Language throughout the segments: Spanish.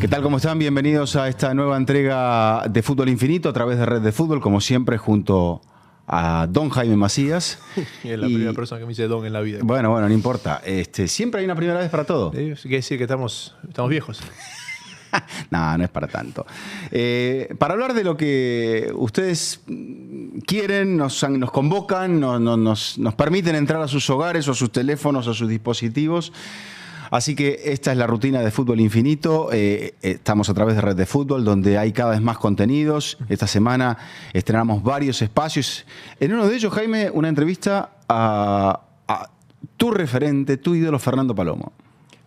¿Qué tal? ¿Cómo están? Bienvenidos a esta nueva entrega de Fútbol Infinito a través de Red de Fútbol, como siempre, junto a don Jaime Macías. Es la primera persona que me dice don en la vida. Bueno, no importa. Siempre hay una primera vez para todo. Quiere decir que estamos viejos. No, no es para tanto. Para hablar de lo que ustedes quieren, nos convocan, nos permiten entrar a sus hogares o a sus teléfonos o a sus dispositivos. Así que esta es la rutina de Fútbol Infinito. Estamos a través de Red de Fútbol, donde hay cada vez más contenidos. Esta semana estrenamos varios espacios. En uno de ellos, Jaime, una entrevista a tu referente, tu ídolo, Fernando Palomo.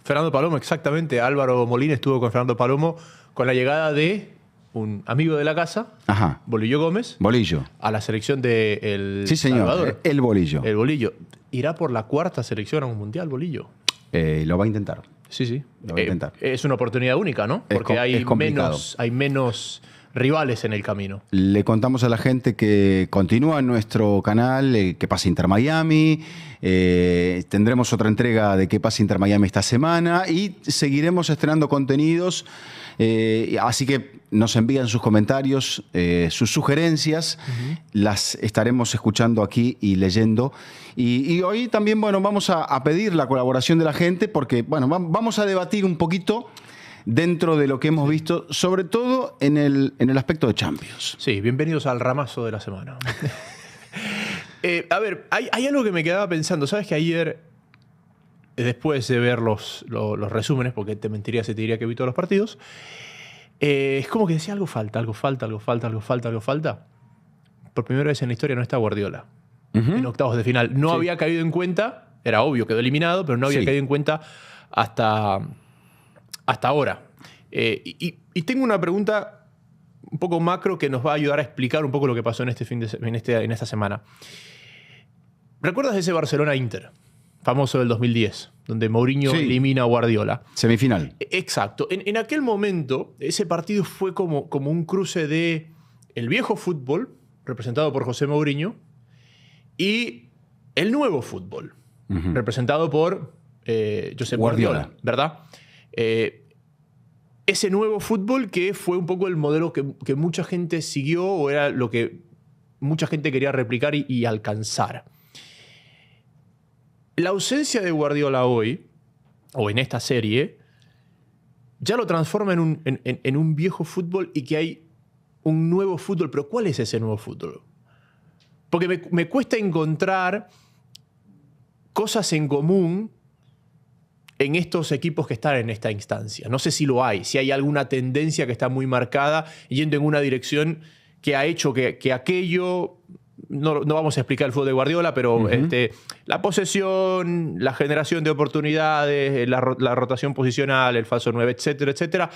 Fernando Palomo, exactamente. Álvaro Molina estuvo con Fernando Palomo con la llegada de un amigo de la casa, Ajá. Bolillo Gómez, Bolillo. a la selección de El Sí, señor. Salvador. El Bolillo. El Bolillo. Irá por la cuarta selección a un mundial, Bolillo. Lo va a intentar. Sí, sí. Lo va a intentar. Es una oportunidad única, ¿no? Porque hay menos rivales en el camino. Le contamos a la gente que continúa en nuestro canal ¿Qué pasa Inter Miami? Tendremos otra entrega de ¿Qué pasa Inter Miami esta semana? Y seguiremos estrenando contenidos. Así que nos envían sus comentarios, sus sugerencias. Las estaremos escuchando aquí y leyendo. Y hoy también, bueno, vamos a pedir la colaboración de la gente porque, bueno, vamos a debatir un poquito dentro de lo que hemos visto, sobre todo en el aspecto de Champions. Sí, bienvenidos al ramazo de la semana. A ver, hay algo que me quedaba pensando. ¿Sabes que ayer, después de ver los resúmenes, porque te mentiría si te diría que vi todos los partidos, es como que decía algo falta. Por primera vez en la historia no está Guardiola en octavos de final. No había caído en cuenta, era obvio, quedó eliminado, pero no había caído en cuenta hasta ahora. Y tengo una pregunta un poco macro que nos va a ayudar a explicar un poco lo que pasó en esta semana. ¿Recuerdas ese Barcelona-Inter? Famoso del 2010, donde Mourinho elimina a Guardiola. Semifinal. Exacto. En aquel momento, ese partido fue como un cruce de el viejo fútbol, representado por José Mourinho, y el nuevo fútbol, representado por Josep Guardiola, ¿verdad? Ese nuevo fútbol que fue un poco el modelo que mucha gente siguió o era lo que mucha gente quería replicar y alcanzar. La ausencia de Guardiola hoy, o en esta serie, ya lo transforma en un viejo fútbol y que hay un nuevo fútbol. Pero ¿cuál es ese nuevo fútbol? Porque me cuesta encontrar cosas en común en estos equipos que están en esta instancia. No sé si lo hay, si hay alguna tendencia que está muy marcada yendo en una dirección que ha hecho que aquello... No vamos a explicar el fútbol de Guardiola, pero la posesión, la generación de oportunidades, la rotación posicional, el falso 9, etcétera, etcétera,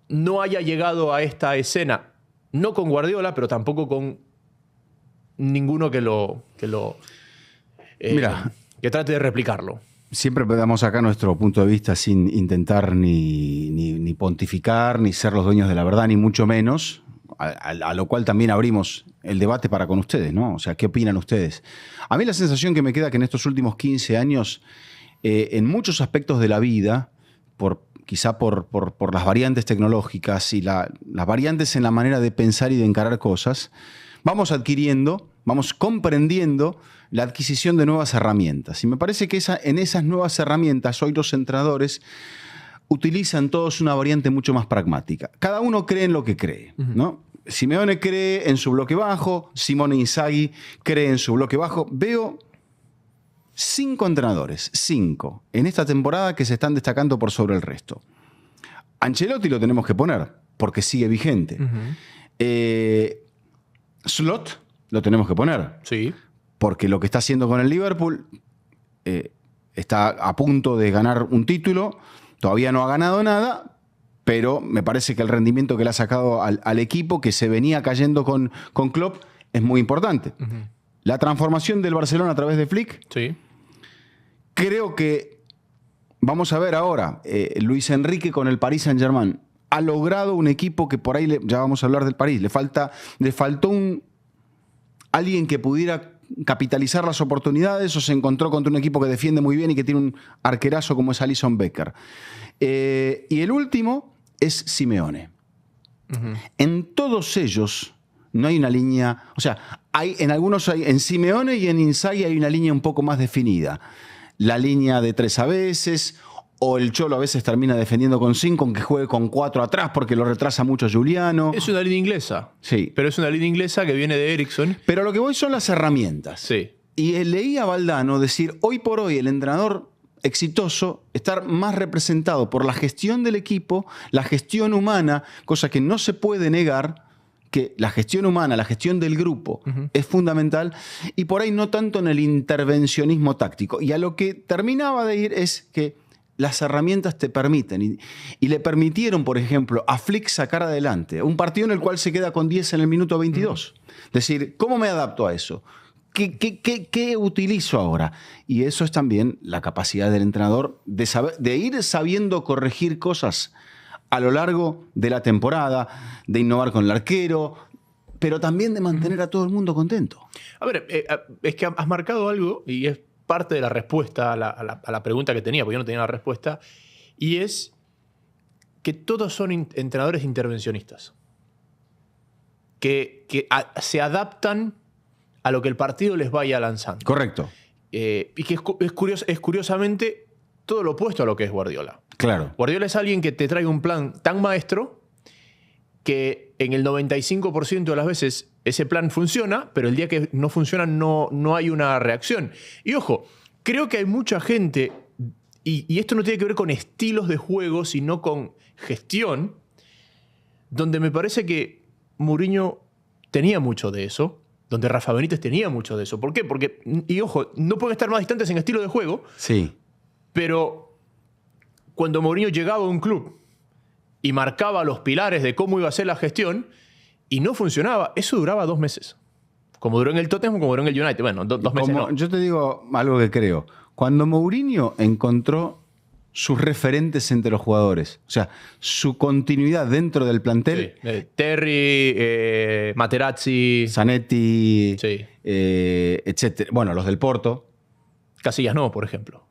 no haya llegado a esta escena, no con Guardiola, pero tampoco con ninguno que trate de replicarlo. Siempre damos acá nuestro punto de vista sin intentar ni pontificar, ni ser los dueños de la verdad, ni mucho menos. A lo cual también abrimos el debate para con ustedes, ¿no? O sea, ¿qué opinan ustedes? A mí la sensación que me queda que en estos últimos 15 años, en muchos aspectos de la vida, quizá por las variantes tecnológicas y las variantes en la manera de pensar y de encarar cosas, vamos comprendiendo la adquisición de nuevas herramientas. Y me parece que en esas nuevas herramientas, hoy los entrenadores utilizan todos una variante mucho más pragmática. Cada uno cree en lo que cree, ¿no? Simeone cree en su bloque bajo, Simone Inzaghi cree en su bloque bajo. Veo 5 entrenadores, 5, en esta temporada que se están destacando por sobre el resto. Ancelotti lo tenemos que poner, porque sigue vigente. Slot lo tenemos que poner. Sí. Porque lo que está haciendo con el Liverpool está a punto de ganar un título. Todavía no ha ganado nada, pero me parece que el rendimiento que le ha sacado al equipo, que se venía cayendo con Klopp, es muy importante. La transformación del Barcelona a través de Flick. Sí. Creo que vamos a ver ahora, Luis Enrique con el Paris Saint-Germain ha logrado un equipo que por ahí, ya vamos a hablar del París, le faltó alguien que pudiera capitalizar las oportunidades, o se encontró contra un equipo que defiende muy bien y que tiene un arquerazo como es Alisson Becker. Y el último es Simeone. En todos ellos no hay una línea, o sea, en Simeone y en Inzaghi hay una línea un poco más definida. La línea de 3 a veces, o el Cholo a veces termina defendiendo con 5, aunque juegue con 4 atrás porque lo retrasa mucho Giuliano. Es una línea inglesa. Sí. Pero es una línea inglesa que viene de Eriksson. Pero lo que voy son las herramientas. Sí. Y leí a Valdano decir, hoy por hoy el entrenador exitoso está más representado por la gestión del equipo, la gestión humana, cosa que no se puede negar, que la gestión humana, la gestión del grupo es fundamental, y por ahí no tanto en el intervencionismo táctico. Y a lo que terminaba de ir es que las herramientas te permiten, y le permitieron, por ejemplo, a Flick sacar adelante un partido en el cual se queda con 10 en el minuto 22. Es decir, ¿cómo me adapto a eso? ¿Qué utilizo ahora? Y eso es también la capacidad del entrenador de ir sabiendo corregir cosas a lo largo de la temporada, de innovar con el arquero, pero también de mantener a todo el mundo contento. A ver, es que has marcado algo, y es parte de la respuesta a la pregunta que tenía, porque yo no tenía la respuesta, y es que todos son entrenadores intervencionistas, que se adaptan a lo que el partido les vaya lanzando. Correcto. Y que es curiosamente todo lo opuesto a lo que es Guardiola. Claro. Guardiola es alguien que te trae un plan tan maestro que en el 95% de las veces ese plan funciona, pero el día que no funciona no hay una reacción. Y ojo, creo que hay mucha gente, y esto no tiene que ver con estilos de juego, sino con gestión, donde me parece que Mourinho tenía mucho de eso, donde Rafa Benítez tenía mucho de eso. ¿Por qué? Porque, y ojo, no pueden estar más distantes en estilo de juego, sí, pero cuando Mourinho llegaba a un club y marcaba los pilares de cómo iba a ser la gestión y no funcionaba, eso duraba 2 meses. Como duró en el Tottenham, como duró en el United. Bueno, 2 meses no. Yo te digo algo que creo. Cuando Mourinho encontró sus referentes entre los jugadores, o sea, su continuidad dentro del plantel. Sí. Terry, Materazzi, Zanetti, sí. etcétera. Bueno, los del Porto. Casillas no, por ejemplo.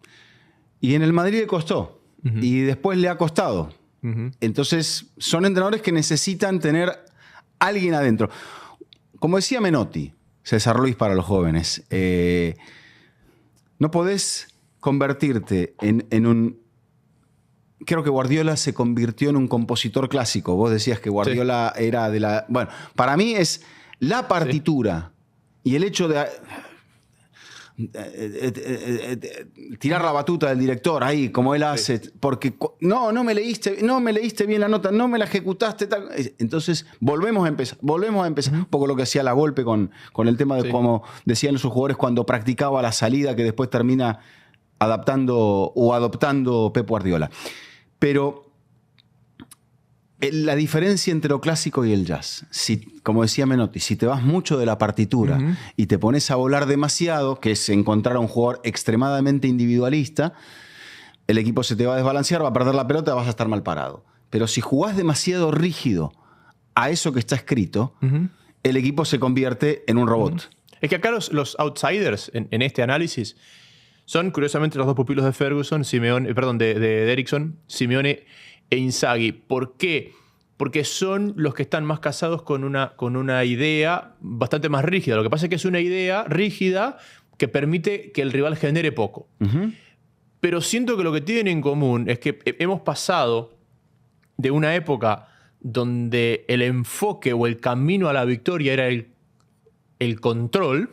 Y en el Madrid le costó. Y después le ha costado. Entonces, son entrenadores que necesitan tener alguien adentro. Como decía Menotti, César Luis para los jóvenes, no podés convertirte en un... Creo que Guardiola se convirtió en un compositor clásico. Vos decías que Guardiola era de la... Bueno, para mí es la partitura y el hecho de tirar la batuta del director ahí, como él hace, porque no me leíste bien la nota, no me la ejecutaste, tal. Entonces volvemos a empezar. Un poco lo que hacía La Volpe con el tema de cómo decían sus jugadores cuando practicaba la salida, que después termina adaptando o adoptando Pep Guardiola. Pero la diferencia entre lo clásico y el jazz, como decía Menotti, si te vas mucho de la partitura y te pones a volar demasiado, que es encontrar a un jugador extremadamente individualista, el equipo se te va a desbalancear, va a perder la pelota, vas a estar mal parado. Pero si jugás demasiado rígido a eso que está escrito, el equipo se convierte en un robot. Es que acá los outsiders en este análisis son, curiosamente, los 2 pupilos de Ferguson, de Eriksson, Simeone e Inzaghi. ¿Por qué? Porque son los que están más casados con una idea bastante más rígida. Lo que pasa es que es una idea rígida que permite que el rival genere poco. Pero siento que lo que tienen en común es que hemos pasado de una época donde el enfoque o el camino a la victoria era el control,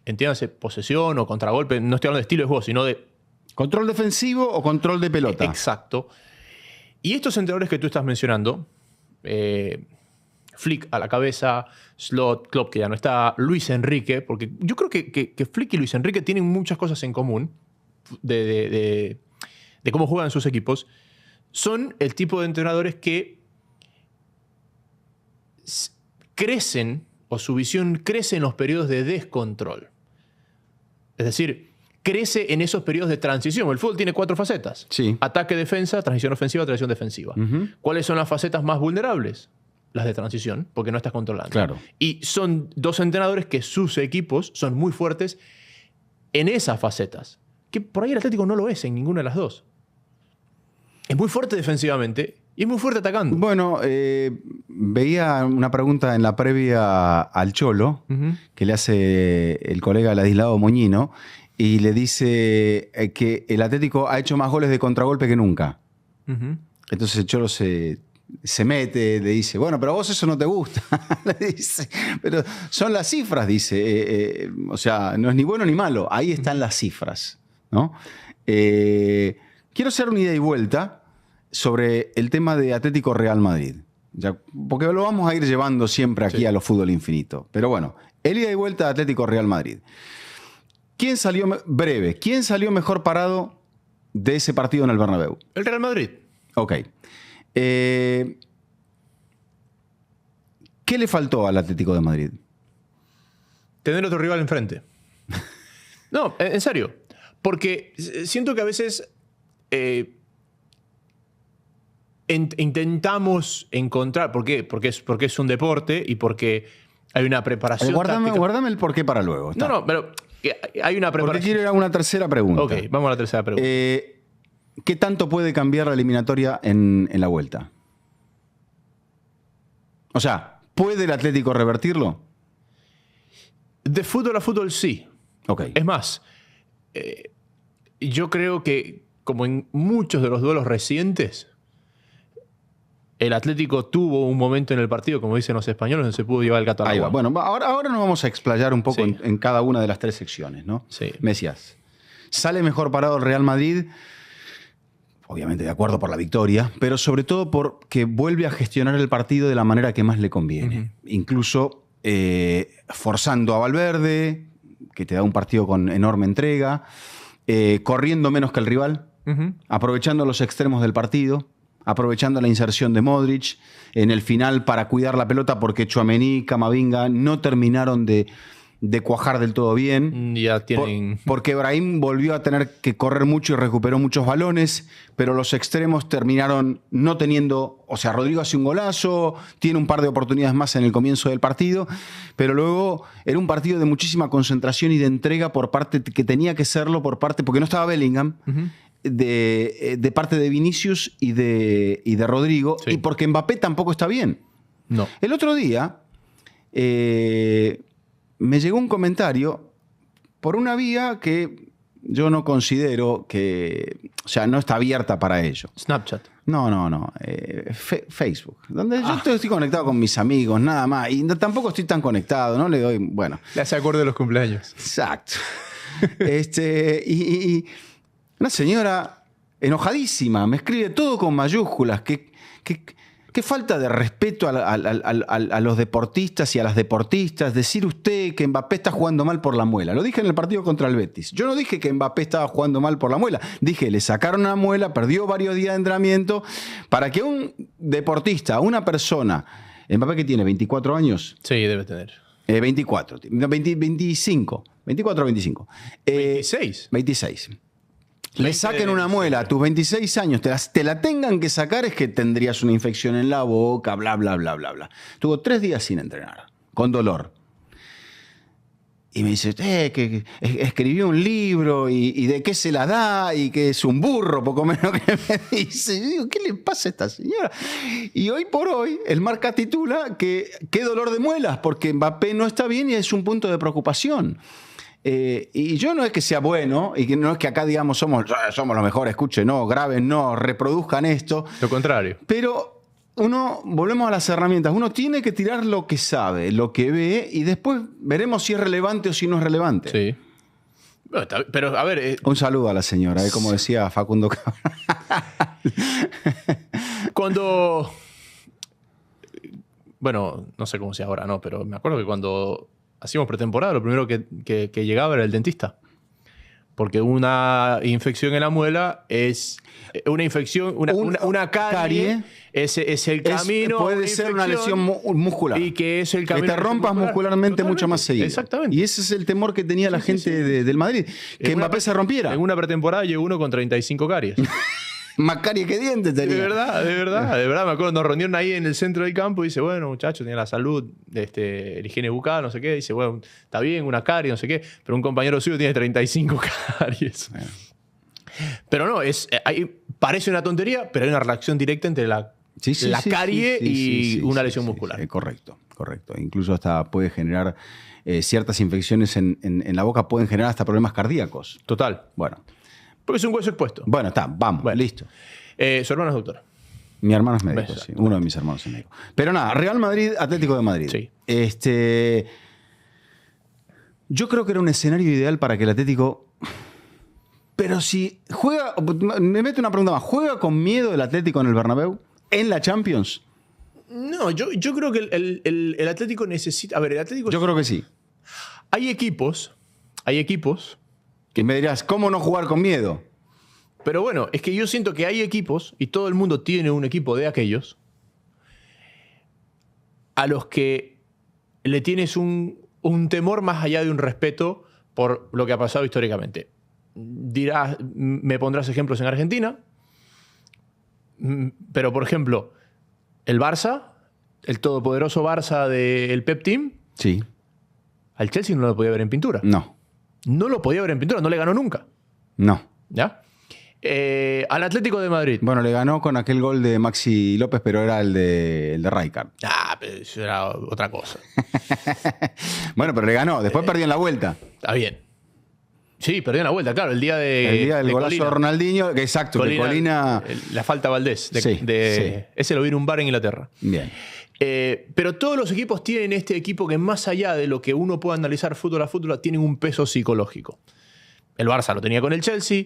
entiéndase, posesión o contragolpe, no estoy hablando de estilo de juego, sino de... ¿Control defensivo o control de pelota? Exacto. Y estos entrenadores que tú estás mencionando, Flick a la cabeza, Slot, Klopp, que ya no está, Luis Enrique, porque yo creo que Flick y Luis Enrique tienen muchas cosas en común de cómo juegan sus equipos. Son el tipo de entrenadores que crecen, o su visión crece en los periodos de descontrol. Es decir, crece en esos periodos de transición. El fútbol tiene 4 facetas. Sí. Ataque, defensa, transición ofensiva, transición defensiva. ¿Cuáles son las facetas más vulnerables? Las de transición, porque no estás controlando. Claro. Y son 2 entrenadores que sus equipos son muy fuertes en esas facetas. Que por ahí el Atlético no lo es en ninguna de las 2. Es muy fuerte defensivamente Y es muy fuerte atacando. Bueno, veía una pregunta en la previa al Cholo, que le hace el colega Ladislao Moñino, y le dice que el Atlético ha hecho más goles de contragolpe que nunca. Entonces el Cholo se mete, le dice, bueno, pero a vos eso no te gusta. Le dice, pero son las cifras, dice. O sea, no es ni bueno ni malo. Ahí están las cifras, ¿no? Quiero hacer una ida y vuelta sobre el tema de Atlético Real Madrid. Ya, porque lo vamos a ir llevando siempre aquí a los fútbol infinito. Pero bueno, el ida y vuelta de Atlético Real Madrid. ¿Quién salió mejor parado de ese partido en el Bernabéu? El Real Madrid. Ok. ¿Qué le faltó al Atlético de Madrid? Tener otro rival enfrente. No, en serio. Porque siento que a veces intentamos encontrar... ¿Por qué? Porque es un deporte y porque hay una preparación táctica. Guárdame el porqué para luego. Está. No, pero hay una preparación. Porque quiero ir a una tercera pregunta. Ok, vamos a la tercera pregunta. ¿Qué tanto puede cambiar la eliminatoria en la vuelta? O sea, ¿puede el Atlético revertirlo? De fútbol a fútbol, sí. Okay. Es más, yo creo que, como en muchos de los duelos recientes, el Atlético tuvo un momento en el partido, como dicen los españoles, donde se pudo llevar el gato al agua. Bueno, ahora nos vamos a explayar un poco en cada una de las tres secciones, ¿no? Sí. Me decías, ¿sale mejor parado el Real Madrid? Obviamente de acuerdo por la victoria, pero sobre todo porque vuelve a gestionar el partido de la manera que más le conviene. Incluso forzando a Valverde, que te da un partido con enorme entrega, corriendo menos que el rival, aprovechando los extremos del partido, aprovechando la inserción de Modric en el final para cuidar la pelota, porque Tchouaméni y Camavinga no terminaron de cuajar del todo bien. Ya tienen... Porque Brahim volvió a tener que correr mucho y recuperó muchos balones, pero los extremos terminaron no teniendo... O sea, Rodrigo hace un golazo, tiene un par de oportunidades más en el comienzo del partido, pero luego era un partido de muchísima concentración y de entrega por parte, que tenía que serlo por parte, porque no estaba Bellingham, de parte de Vinicius y de Rodrigo, y porque Mbappé tampoco está bien. No. El otro día... me llegó un comentario por una vía que yo no considero que... O sea, no está abierta para ello. Snapchat. No. Facebook. Donde yo estoy conectado con mis amigos, nada más. Y tampoco estoy tan conectado, ¿no? Le doy... Bueno. Le hace acorde de los cumpleaños. Exacto. Y una señora enojadísima me escribe todo con mayúsculas. Qué falta de respeto a los deportistas y a las deportistas. Decir usted que Mbappé está jugando mal por la muela. Lo dije en el partido contra el Betis. Yo no dije que Mbappé estaba jugando mal por la muela. Dije, le sacaron una muela, perdió varios días de entrenamiento. Para que un deportista, una persona... Mbappé, que tiene 24 años. Sí, debe tener. 24. 25. 24 o 25. 26. 26. Le saquen una muela a tus 26 años, te la tengan que sacar, es que tendrías una infección en la boca, bla, bla, bla, bla, bla. Tuvo 3 días sin entrenar, con dolor. Y me dice, que escribió un libro y de qué se la da y que es un burro, poco menos que me dice. Yo digo, ¿qué le pasa a esta señora? Y hoy por hoy, el Marca titula que qué dolor de muelas, porque Mbappé no está bien y es un punto de preocupación. Y yo no es que sea bueno, y que no es que acá digamos somos los mejores, escuchen, no, graben, no, reproduzcan esto. Lo contrario. Pero volvemos a las herramientas, uno tiene que tirar lo que sabe, lo que ve, y después veremos si es relevante o si no es relevante. Sí. Pero, a ver... Un saludo a la señora, como decía Facundo Cabral. Cuando... Bueno, no sé cómo sea ahora, no, pero me acuerdo que cuando... hacíamos pretemporada, lo primero que llegaba era el dentista. Porque una infección en la muela es una infección, una carie es el camino. Puede ser una lesión muscular. Y que es el camino. Que te rompas muscularmente mucho más seguido. Exactamente. Y ese es el temor que tenía la gente del Madrid. Que Mbappé se rompiera. En una pretemporada llegó uno con 35 caries. Más caries que dientes tenía. De verdad. Me acuerdo, nos reunieron ahí en el centro del campo y dice, bueno, muchachos, tenía la salud, el higiene bucal, no sé qué. Dice, bueno, está bien, una carie, no sé qué. Pero un compañero suyo tiene 35 caries. Bueno. Pero no, parece una tontería, pero hay una relación directa entre la la carie y una lesión muscular. Correcto. Incluso hasta puede generar ciertas infecciones en la boca, pueden generar hasta problemas cardíacos. Total. Bueno. Porque es un hueso expuesto. Bueno, vamos, listo. Su hermano es doctor. Mi hermano es médico, sí. Uno de mis hermanos es médico. Pero nada, Real Madrid, Atlético de Madrid. Sí. Yo creo que era un escenario ideal para que el Atlético... Pero si juega... Me meto una pregunta más. ¿Juega con miedo el Atlético en el Bernabéu? ¿En la Champions? No, yo creo que el Atlético necesita... A ver, el Atlético... Yo creo que sí. Hay equipos... Que me dirás, ¿cómo no jugar con miedo? Pero bueno, es que yo siento que hay equipos, y todo el mundo tiene un equipo de aquellos, a los que le tienes un temor más allá de un respeto por lo que ha pasado históricamente. Dirás, me pondrás ejemplos en Argentina, pero por ejemplo, el Barça, el todopoderoso Barça del Pep Team, sí. Al Chelsea no lo podía ver en pintura. No. No lo podía ver en pintura, no le ganó nunca. No. ¿Ya? Al Atlético de Madrid. Bueno, le ganó con aquel gol de Maxi López, pero era el de Rijkaard. Pero eso era otra cosa. Bueno, pero le ganó. Después perdió en la vuelta. Está bien. Sí, perdió en la vuelta, claro. El día del golazo de Ronaldinho. Exacto, Colina. La falta Valdés. Sí. Ese lo vi en un bar en Inglaterra. Bien. Pero todos los equipos tienen este equipo que más allá de lo que uno pueda analizar fútbol a fútbol, tienen un peso psicológico. El Barça lo tenía con el Chelsea.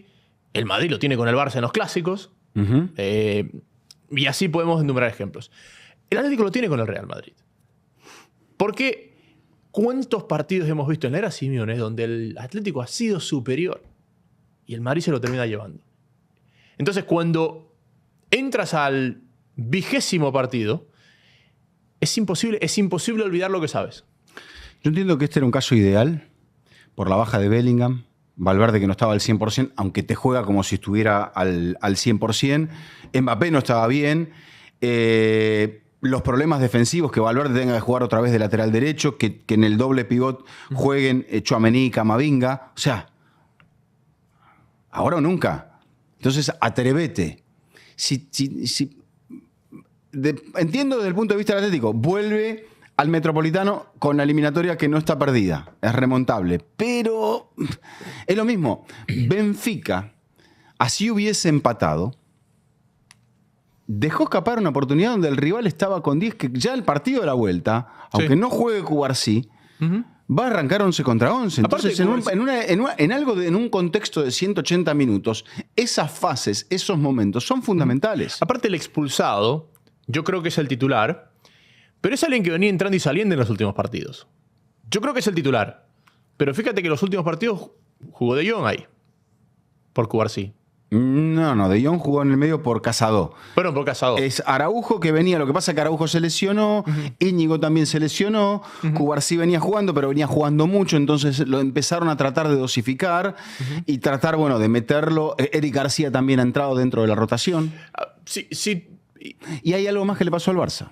El Madrid lo tiene con el Barça en los clásicos. Uh-huh. Y así podemos enumerar ejemplos. El Atlético lo tiene con el Real Madrid. Porque ¿cuántos partidos hemos visto en la era Simeone donde el Atlético ha sido superior y el Madrid se lo termina llevando? Entonces, cuando entras al 20º partido, es imposible olvidar lo que sabes. Yo entiendo que este era un caso ideal por la baja de Bellingham. Valverde, que no estaba al 100%, aunque te juega como si estuviera al 100%. Mbappé no estaba bien. Los problemas defensivos, que Valverde tenga que jugar otra vez de lateral derecho, que en el doble pivot jueguen Tchouaméni y Camavinga. O sea, ahora o nunca. Entonces, atrévete. Entiendo desde el punto de vista del Atlético, vuelve al Metropolitano con la eliminatoria que no está perdida. Es remontable. Pero es lo mismo. Benfica, así hubiese empatado, dejó escapar una oportunidad donde el rival estaba con 10, que ya el partido de la vuelta, aunque no juegue Cubarsí, va a arrancar 11 contra 11. Entonces, en un contexto de 180 minutos, esas fases, esos momentos son fundamentales. Aparte, el expulsado, yo creo que es el titular, pero es alguien que venía entrando y saliendo en los últimos partidos. Yo creo que es el titular. Pero fíjate que en los últimos partidos jugó De Jong ahí. Por Cubarsí. No, De Jong jugó en el medio por Casado. Perdón, por Casado. Es Araujo que venía, lo que pasa es que Araujo se lesionó, Íñigo también se lesionó, Cubarsí venía jugando, pero venía jugando mucho, entonces lo empezaron a tratar de dosificar y tratar, de meterlo. Eric García también ha entrado dentro de la rotación. Sí. Y hay algo más que le pasó al Barça.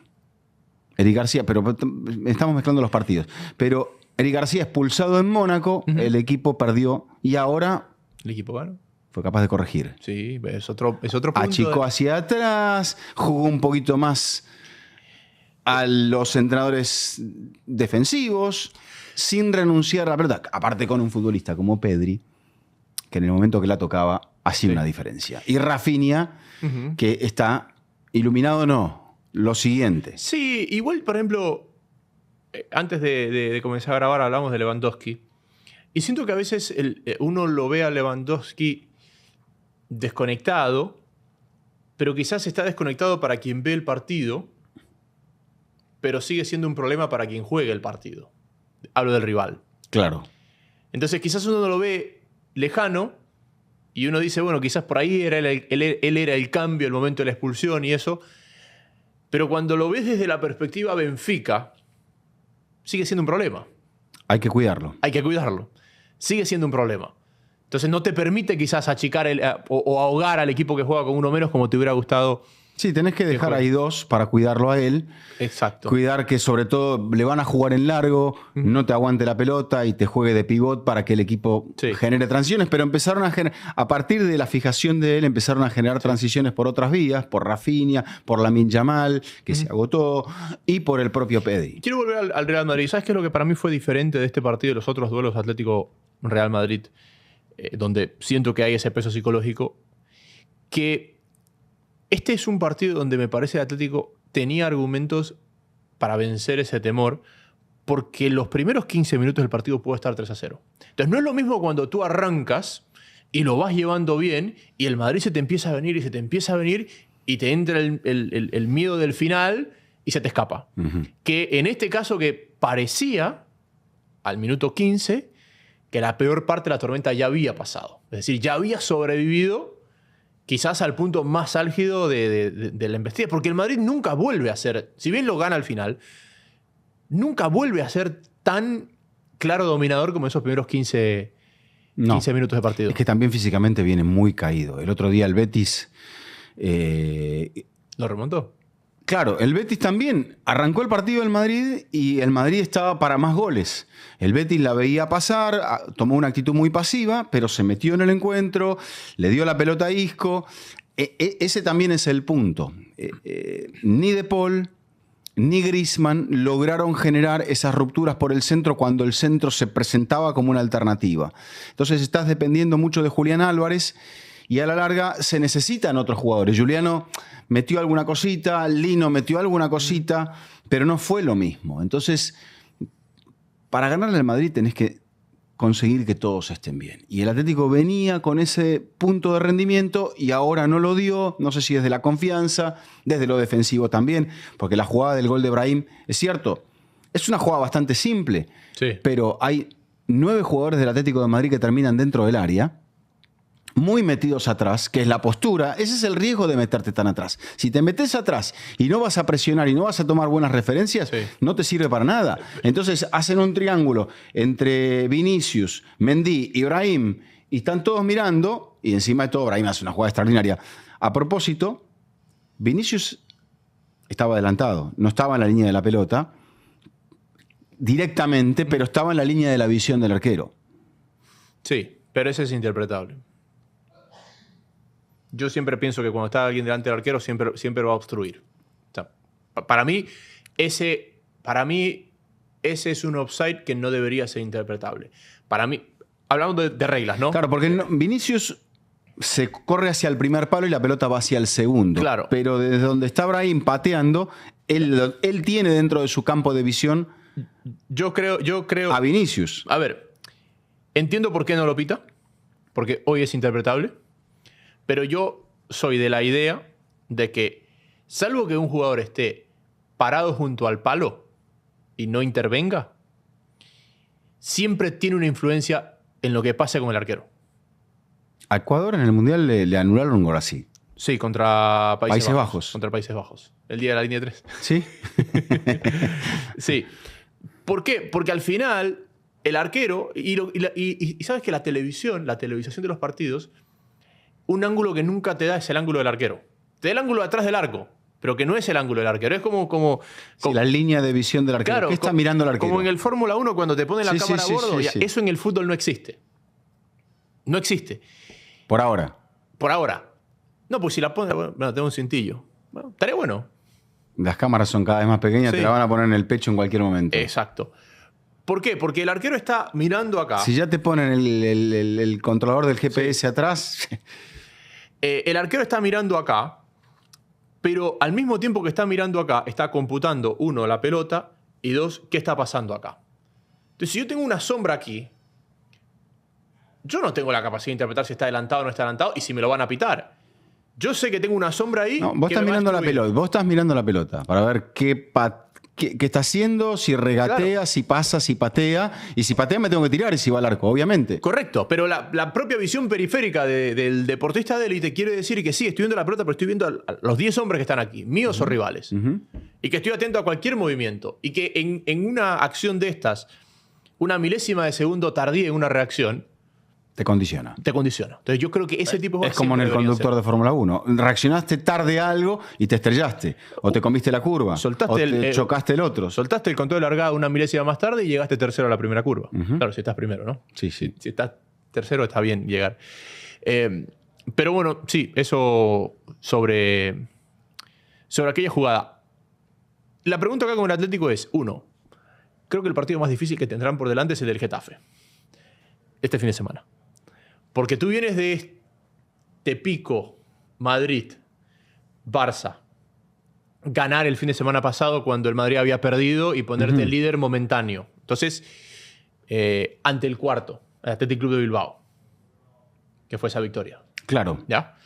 Eric García, pero estamos mezclando los partidos. Pero Eric García expulsado en Mónaco, el equipo perdió y ahora... ¿El equipo ganó? Fue capaz de corregir. Sí, es otro punto. Achicó hacia atrás, jugó un poquito más a los entrenadores defensivos, sin renunciar a la pelota. Aparte con un futbolista como Pedri, que en el momento que la tocaba hacía una diferencia. Y Rafinha, que está iluminado, lo siguiente. Sí, igual, por ejemplo, antes de comenzar a grabar hablamos de Lewandowski. Y siento que a veces uno lo ve a Lewandowski desconectado, pero quizás está desconectado para quien ve el partido, pero sigue siendo un problema para quien juega el partido. Hablo del rival. Claro. Entonces quizás uno lo ve lejano y uno dice, bueno, quizás por ahí él era el cambio, el momento de la expulsión y eso, pero cuando lo ves desde la perspectiva Benfica, sigue siendo un problema. Hay que cuidarlo. Hay que cuidarlo. Sigue siendo un problema. Entonces no te permite quizás achicar o ahogar al equipo que juega con uno menos como te hubiera gustado Sí, tenés que dejar ahí dos para cuidarlo a él. Exacto. Cuidar que sobre todo le van a jugar en largo, no te aguante la pelota y te juegue de pivot para que el equipo genere transiciones. Pero empezaron a partir de la fijación de él, empezaron a generar transiciones por otras vías, por Rafinha, por Lamine Yamal, que se agotó, y por el propio Pedri. Quiero volver al Real Madrid. ¿Sabes qué es lo que para mí fue diferente de este partido de los otros duelos Atlético-Real Madrid? Donde siento que hay ese peso psicológico. Que este es un partido donde me parece que Atlético tenía argumentos para vencer ese temor, porque los primeros 15 minutos del partido puede estar 3-0. Entonces no es lo mismo cuando tú arrancas y lo vas llevando bien y el Madrid se te empieza a venir y se te empieza a venir y te entra el miedo del final y se te escapa. Que en este caso que parecía, al minuto 15, que la peor parte de la tormenta ya había pasado. Es decir, ya había sobrevivido quizás al punto más álgido de la embestida. Porque el Madrid nunca vuelve a ser, si bien lo gana al final, nunca vuelve a ser tan claro dominador como esos primeros 15 minutos de partido. Es que también físicamente viene muy caído. El otro día el Betis... ¿Lo remontó? Claro, el Betis también arrancó el partido del Madrid y el Madrid estaba para más goles. El Betis la veía pasar, tomó una actitud muy pasiva, pero se metió en el encuentro, le dio la pelota a Isco. Ese también es el punto. Ni De Paul ni Griezmann lograron generar esas rupturas por el centro cuando el centro se presentaba como una alternativa. Entonces estás dependiendo mucho de Julián Álvarez y a la larga se necesitan otros jugadores. Juliano metió alguna cosita, Lino metió alguna cosita, pero no fue lo mismo. Entonces, para ganarle al Madrid tenés que conseguir que todos estén bien. Y el Atlético venía con ese punto de rendimiento y ahora no lo dio. No sé si desde la confianza, desde lo defensivo también, porque la jugada del gol de Brahim, es cierto, es una jugada bastante simple, pero hay 9 jugadores del Atlético de Madrid que terminan dentro del área, muy metidos atrás, que es la postura. Ese es el riesgo de meterte tan atrás. Si te metes atrás y no vas a presionar y no vas a tomar buenas referencias, no te sirve para nada. Entonces hacen un triángulo entre Vinicius, Mendy y Brahim y están todos mirando y encima de todo Brahim hace una jugada extraordinaria. A propósito, Vinicius estaba adelantado, no estaba en la línea de la pelota directamente, pero estaba en la línea de la visión del arquero. Sí, pero ese es interpretable. Yo siempre pienso que cuando está alguien delante del arquero siempre va a obstruir. O sea, para mí ese es un offside que no debería ser interpretable. Para mí, hablando de reglas, ¿no? Claro, porque Vinicius se corre hacia el primer palo y la pelota va hacia el segundo. Claro. Pero desde donde está Brahim pateando, él tiene dentro de su campo de visión yo creo a Vinicius. A ver, entiendo por qué no lo pita, porque hoy es interpretable. Pero yo soy de la idea de que, salvo que un jugador esté parado junto al palo y no intervenga, siempre tiene una influencia en lo que pase con el arquero. A Ecuador en el Mundial le anularon un gol así. Sí, contra Países Bajos. Contra Países Bajos. El día de la línea 3. ¿Sí? Sí. ¿Por qué? Porque al final, el arquero, y sabes que la televisación de los partidos, un ángulo que nunca te da es el ángulo del arquero. Te da el ángulo de atrás del arco, pero que no es el ángulo del arquero. Es como sí, la línea de visión del arquero. Claro, ¿qué está mirando el arquero? Como en el Fórmula 1 cuando te ponen la cámara a bordo. Sí. Eso en el fútbol no existe. No existe. Por ahora. Por ahora. No, pues si la pones... Bueno, tengo un cintillo. Bueno, estaría bueno. Las cámaras son cada vez más pequeñas, te la van a poner en el pecho en cualquier momento. Exacto. ¿Por qué? Porque el arquero está mirando acá. Si ya te ponen el controlador del GPS atrás... El arquero está mirando acá, pero al mismo tiempo que está mirando acá, está computando, 1, la pelota, y 2, qué está pasando acá. Entonces, si yo tengo una sombra aquí, yo no tengo la capacidad de interpretar si está adelantado o no está adelantado y si me lo van a pitar. Yo sé que tengo una sombra ahí. No, vos estás mirando la pelota. Vos estás mirando la pelota para ver qué está haciendo, si regatea, claro, si pasa, si patea. Y si patea me tengo que tirar y si va al arco, obviamente. Correcto, pero la propia visión periférica del deportista de élite quiere decir que sí, estoy viendo la pelota, pero estoy viendo a los 10 hombres que están aquí, míos o rivales. Y que estoy atento a cualquier movimiento. Y que en una acción de estas, una milésima de segundo tardía en una reacción, Te condiciona. te condiciona. Entonces yo creo que ese tipo de Es cosas como en el siempre deberían conductor de Fórmula 1. Reaccionaste tarde a algo y te estrellaste. O te comiste la curva. Soltaste o te chocaste el otro. Soltaste el conteo de largada una milésima más tarde y llegaste tercero a la primera curva. Claro, si estás primero, ¿no? Sí, sí. Si estás tercero, está bien llegar. Pero bueno, sí, eso sobre aquella jugada. La pregunta acá con el Atlético es, uno, creo que el partido más difícil que tendrán por delante es el del Getafe. Este fin de semana. Porque tú vienes de este pico, Madrid, Barça, ganar el fin de semana pasado cuando el Madrid había perdido y ponerte líder momentáneo. Entonces, ante el cuarto, el Athletic Club de Bilbao, que fue esa victoria. Claro. ¿Ya?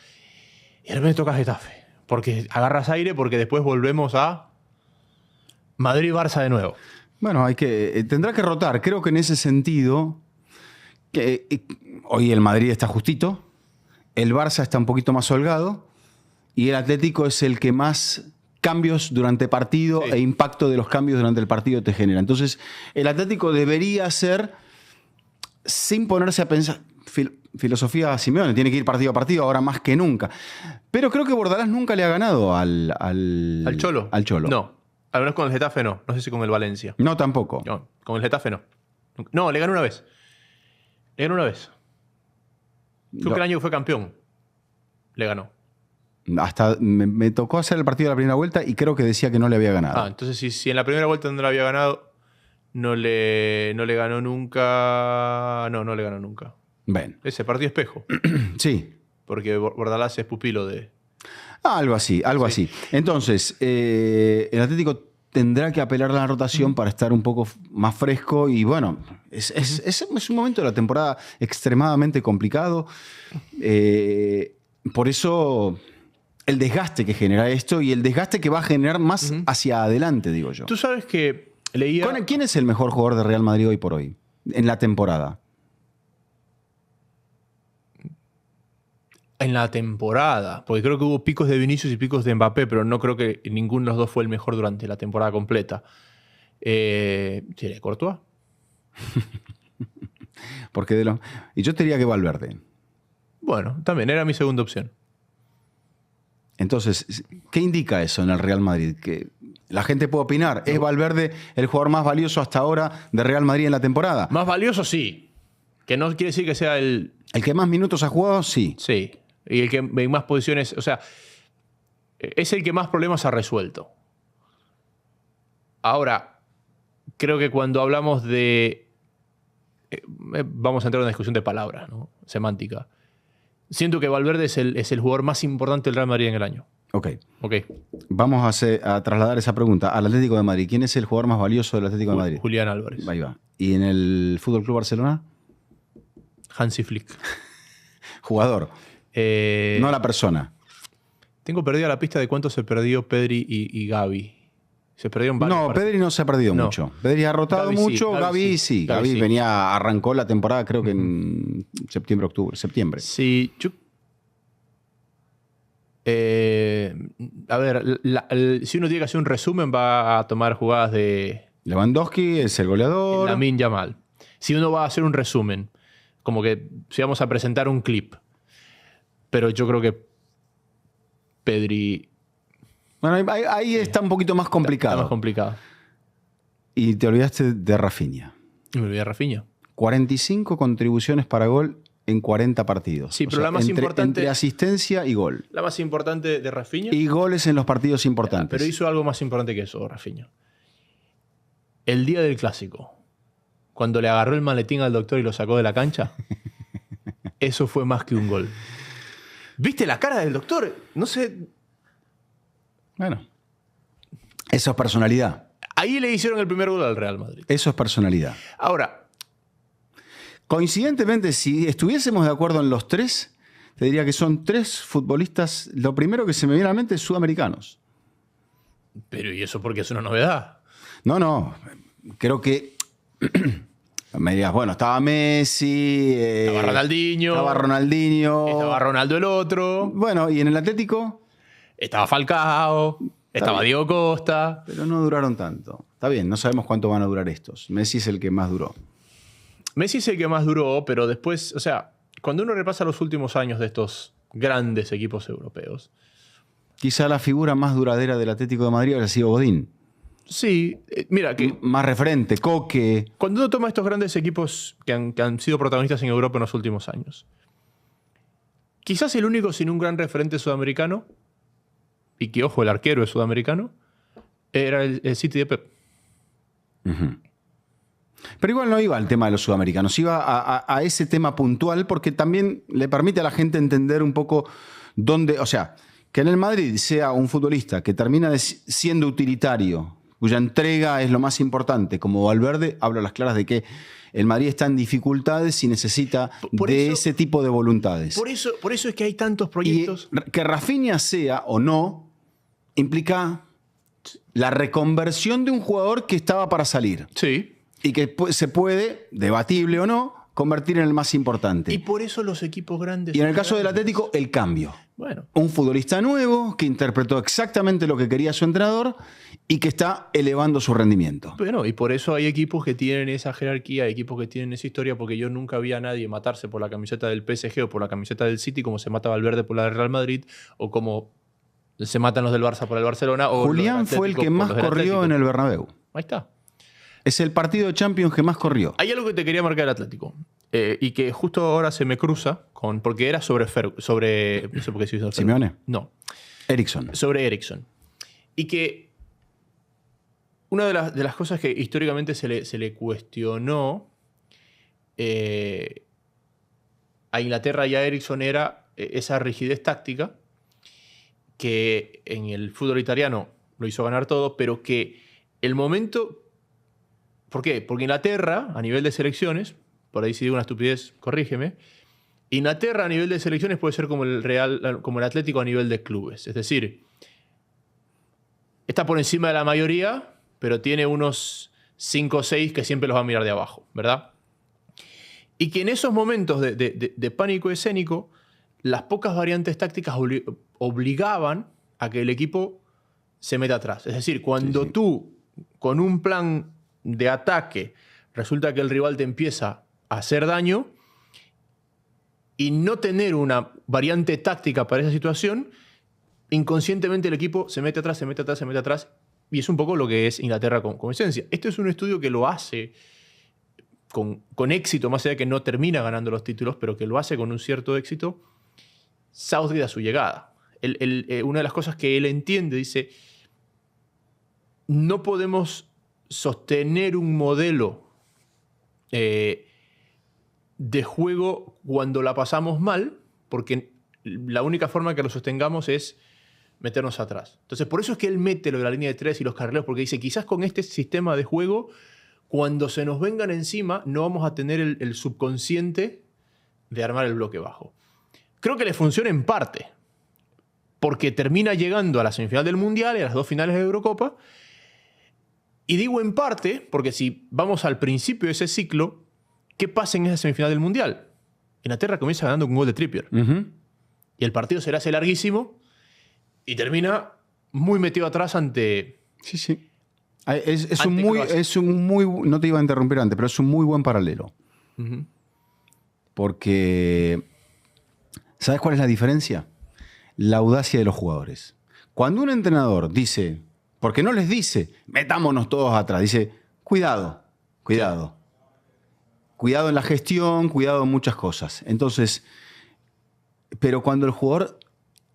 Y de repente toca Getafe. Porque agarras aire porque después volvemos a Madrid-Barça de nuevo. Bueno, tendrá que rotar. Creo que en ese sentido, hoy el Madrid está justito, el Barça está un poquito más holgado y el Atlético es el que más cambios durante partido e impacto de los cambios durante el partido te genera. Entonces, el Atlético debería ser, sin ponerse a pensar, filosofía Simeone, tiene que ir partido a partido ahora más que nunca. Pero creo que Bordalás nunca le ha ganado al Cholo. Al Cholo. No, al menos con el Getafe no. No sé si con el Valencia. No, tampoco. No, con el Getafe no. No, le ganó una vez. Le ganó una vez. Creo que el año que fue campeón. Le ganó. Hasta me tocó hacer el partido de la primera vuelta y creo que decía que no le había ganado. Entonces si en la primera vuelta no le había ganado, no le ganó nunca. No le ganó nunca. Ven. Ese partido espejo. Sí. Porque Bordalás es pupilo de... Algo así. Entonces, el Atlético tendrá que apelar a la rotación para estar un poco más fresco y bueno, es un momento de la temporada extremadamente complicado. Por eso el desgaste que genera esto y el desgaste que va a generar más hacia adelante, digo yo. Tú sabes que leía... ¿Quién es el mejor jugador de Real Madrid hoy por hoy? En la temporada. En la temporada, porque creo que hubo picos de Vinicius y picos de Mbappé, pero no creo que ninguno de los dos fue el mejor durante la temporada completa. ¿Sería Courtois? Y yo te diría que Valverde. Bueno, también era mi segunda opción. Entonces, ¿qué indica eso en el Real Madrid? Que la gente puede opinar. ¿Es Valverde el jugador más valioso hasta ahora de Real Madrid en la temporada? Más valioso, sí. Que no quiere decir que sea el... ¿El que más minutos ha jugado? Sí. Sí. Y el que en más posiciones... O sea, es el que más problemas ha resuelto. Ahora, creo que cuando hablamos de... vamos a entrar en una discusión de palabras, ¿no? Semántica. Siento que Valverde es el jugador más importante del Real Madrid en el año. Ok. Ok. Vamos a trasladar esa pregunta al Atlético de Madrid. ¿Quién es el jugador más valioso del Atlético de Madrid? Julián Álvarez. Ahí va. ¿Y en el Fútbol Club Barcelona? Hansi Flick. Jugador. No la persona. Tengo perdida la pista de cuánto se perdió Pedri y Gavi. Se perdieron varios. No, Pedri no se ha perdido mucho. Pedri ha rotado Gavi mucho. sí, Gavi sí. Gavi arrancó la temporada creo que en septiembre. Sí, yo... a ver, si uno tiene que hacer un resumen, va a tomar jugadas de... Lewandowski es el goleador. Lamine Yamal. Si uno va a hacer un resumen, como que si vamos a presentar un clip. Pero yo creo que Pedri... Bueno, ahí está un poquito más complicado. Está más complicado. Y te olvidaste de Rafinha. Y me olvidé de Rafinha. 45 contribuciones para gol en 40 partidos. Sí, pero la más importante... Entre asistencia y gol. La más importante de Rafinha... Y goles en los partidos importantes. Pero hizo algo más importante que eso, Rafinha. El día del Clásico, cuando le agarró el maletín al doctor y lo sacó de la cancha, eso fue más que un gol. ¿Viste la cara del doctor? No sé... Bueno, eso es personalidad. Ahí le hicieron el primer gol al Real Madrid. Eso es personalidad. Ahora, coincidentemente, si estuviésemos de acuerdo en los tres, te diría que son tres futbolistas, lo primero que se me viene a la mente es sudamericanos. Pero ¿y eso porque es una novedad? No. Creo que... Me dirías, bueno, estaba Messi... Estaba Ronaldinho. Estaba Ronaldo el otro. Bueno, ¿y en el Atlético? Estaba Falcao. Estaba bien. Diego Costa. Pero no duraron tanto. Está bien, no sabemos cuánto van a durar estos. Messi es el que más duró. Messi es el que más duró, pero después, o sea, cuando uno repasa los últimos años de estos grandes equipos europeos, Quizá la figura más duradera del Atlético de Madrid habría sido Godín. sí, mira, que Más referente, Coque. cuando uno toma estos grandes equipos que han sido protagonistas en Europa en los últimos años, quizás el único sin un gran referente sudamericano, y que, ojo, el arquero es sudamericano, era el City de Pep. Pero igual no iba al tema de los sudamericanos, iba a ese tema puntual porque también le permite a la gente entender un poco dónde, o sea, que en el Madrid sea un futbolista que termina siendo utilitario, cuya entrega es lo más importante, como Valverde, hablo a las claras de que el Madrid está en dificultades y necesita de ese tipo de voluntades. Por eso es que hay tantos proyectos. Y que Rafinha sea o no, implica la reconversión de un jugador que estaba para salir. Sí. Y que se puede, debatible o no, convertir en el más importante. Y por eso los equipos grandes. Y en el caso del Atlético, el cambio. Bueno. Un futbolista nuevo que interpretó exactamente lo que quería su entrenador y que está elevando su rendimiento. Bueno, y por eso hay equipos que tienen esa jerarquía, hay equipos que tienen esa historia, porque yo nunca vi a nadie matarse por la camiseta del PSG o por la camiseta del City como se mata Valverde por la del Real Madrid o como se matan los del Barça por el Barcelona. O Julián fue el que más corrió en el Bernabéu. Ahí está. Es el partido de Champions que más corrió. Hay algo que te quería marcar el Atlético. Y que justo ahora se me cruza con. Porque era sobre. No sé por qué se hizo ¿Simeone? No. Eriksson. Sobre Eriksson. Y que. Una de las cosas que históricamente se le cuestionó a Inglaterra y a Eriksson era esa rigidez táctica que en el fútbol italiano lo hizo ganar todo, pero que el momento. ¿Por qué? Porque Inglaterra, a nivel de selecciones, por ahí si digo una estupidez, corrígeme, Inglaterra a nivel de selecciones puede ser como el Atlético a nivel de clubes. Es decir, está por encima de la mayoría, pero tiene unos 5 o 6 que siempre los va a mirar de abajo, ¿verdad? Y que en esos momentos de pánico escénico, las pocas variantes tácticas obligaban a que el equipo se meta atrás. Es decir, cuando tú, con un plan de ataque, resulta que el rival te empieza a hacer daño y no tener una variante táctica para esa situación, inconscientemente el equipo se mete atrás, se mete atrás, se mete atrás, y es un poco lo que es Inglaterra con esencia. Este es un estudio que lo hace con éxito, más allá de que no termina ganando los títulos, pero que lo hace con un cierto éxito, Southgate a su llegada. Una de las cosas que él entiende, dice, no podemos sostener un modelo de juego cuando la pasamos mal, porque la única forma que lo sostengamos es meternos atrás. Entonces, por eso es que él mete lo de la línea de 3 y los carrileros, porque dice, quizás con este sistema de juego, cuando se nos vengan encima, no vamos a tener el subconsciente de armar el bloque bajo. Creo que le funciona en parte, porque termina llegando a la semifinal del Mundial y a las 2 finales de Eurocopa. Y digo en parte, porque si vamos al principio de ese ciclo, ¿qué pasa en esa semifinal del Mundial? Inglaterra comienza ganando con un gol de Trippier. Y el partido se le hace larguísimo y termina muy metido atrás ante... Sí. Es un muy... No te iba a interrumpir antes, pero es un muy buen paralelo. Porque... ¿Sabes cuál es la diferencia? La audacia de los jugadores. Cuando un entrenador dice... Porque no les dice, metámonos todos atrás. Dice, cuidado. Cuidado en la gestión, cuidado en muchas cosas. Entonces, pero cuando el jugador,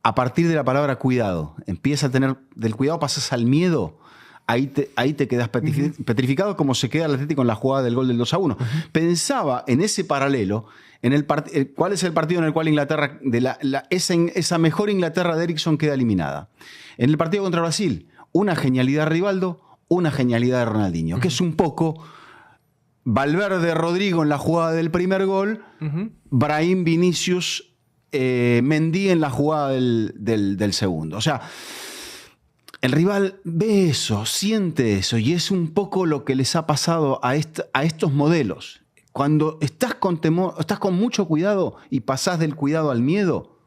a partir de la palabra cuidado, empieza a tener, del cuidado pasas al miedo, ahí te quedas petrificado como se queda el Atlético en la jugada del gol del 2-1. Pensaba en ese paralelo, en cuál es el partido en el cual Inglaterra, esa mejor Inglaterra de Eriksson queda eliminada. En el partido contra Brasil, una genialidad de Rivaldo, una genialidad de Ronaldinho, que es un poco Valverde, Rodrigo en la jugada del primer gol, Brahim, Vinicius, Mendy en la jugada del segundo. O sea, el rival ve eso, siente eso, y es un poco lo que les ha pasado a estos modelos. Cuando estás con temor, estás con mucho cuidado y pasás del cuidado al miedo,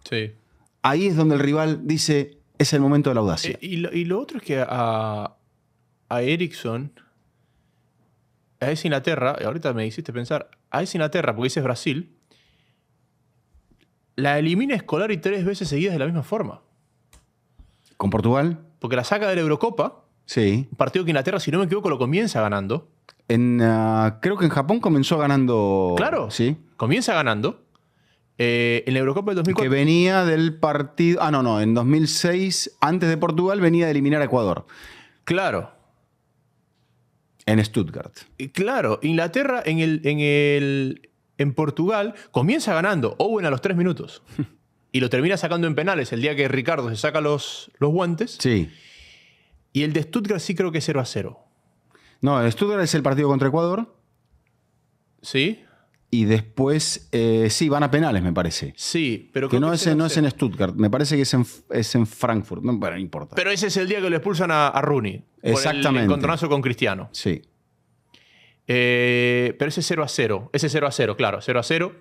ahí es donde el rival dice... Es el momento de la audacia. Y lo otro es que a Eriksson, a esa Inglaterra, ahorita me hiciste pensar, a esa Inglaterra, porque dices Brasil, la elimina Scolari 3 veces seguidas de la misma forma. ¿Con Portugal? Porque la saca de la Eurocopa, Sí. un partido que Inglaterra, si no me equivoco, lo comienza ganando. Creo que en Japón comenzó ganando. Claro, Sí. comienza ganando. En la Eurocopa del 2004. Que venía del partido. No. En 2006, antes de Portugal, venía de eliminar a Ecuador. Claro. En Stuttgart. Claro, Inglaterra en Portugal comienza ganando Owen a los 3 minutos. Y lo termina sacando en penales el día que Ricardo se saca los guantes. Sí. Y el de Stuttgart sí creo que es 0-0. No, el Stuttgart es el partido contra Ecuador. ¿Sí? Y después, sí, van a penales, me parece. Sí, pero Que creo no, que no es en Stuttgart, me parece que es en Frankfurt. No, bueno, no importa. Pero ese es el día que le expulsan a Rooney. Exactamente. Por el encontronazo con Cristiano. Sí. Pero ese es 0-0. Ese es 0-0, claro. 0-0.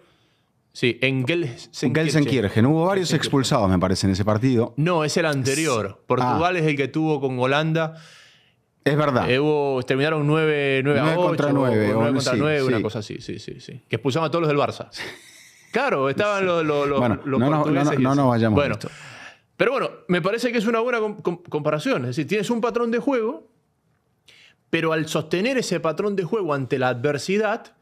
Sí, en Gelsenkirchen. Hubo varios expulsados, me parece, en ese partido. No, es el anterior. Portugal es el que tuvo con Holanda. Es verdad. Terminaron 9 a 8. Contra 9. 9 contra 9, una sí. cosa así. Sí. Que expulsaban a todos los del Barça. Claro, estaban los bueno, portugueses. no nos vayamos bueno, a esto. Pero bueno, me parece que es una buena comparación. Es decir, tienes un patrón de juego, pero al sostener ese patrón de juego ante la adversidad,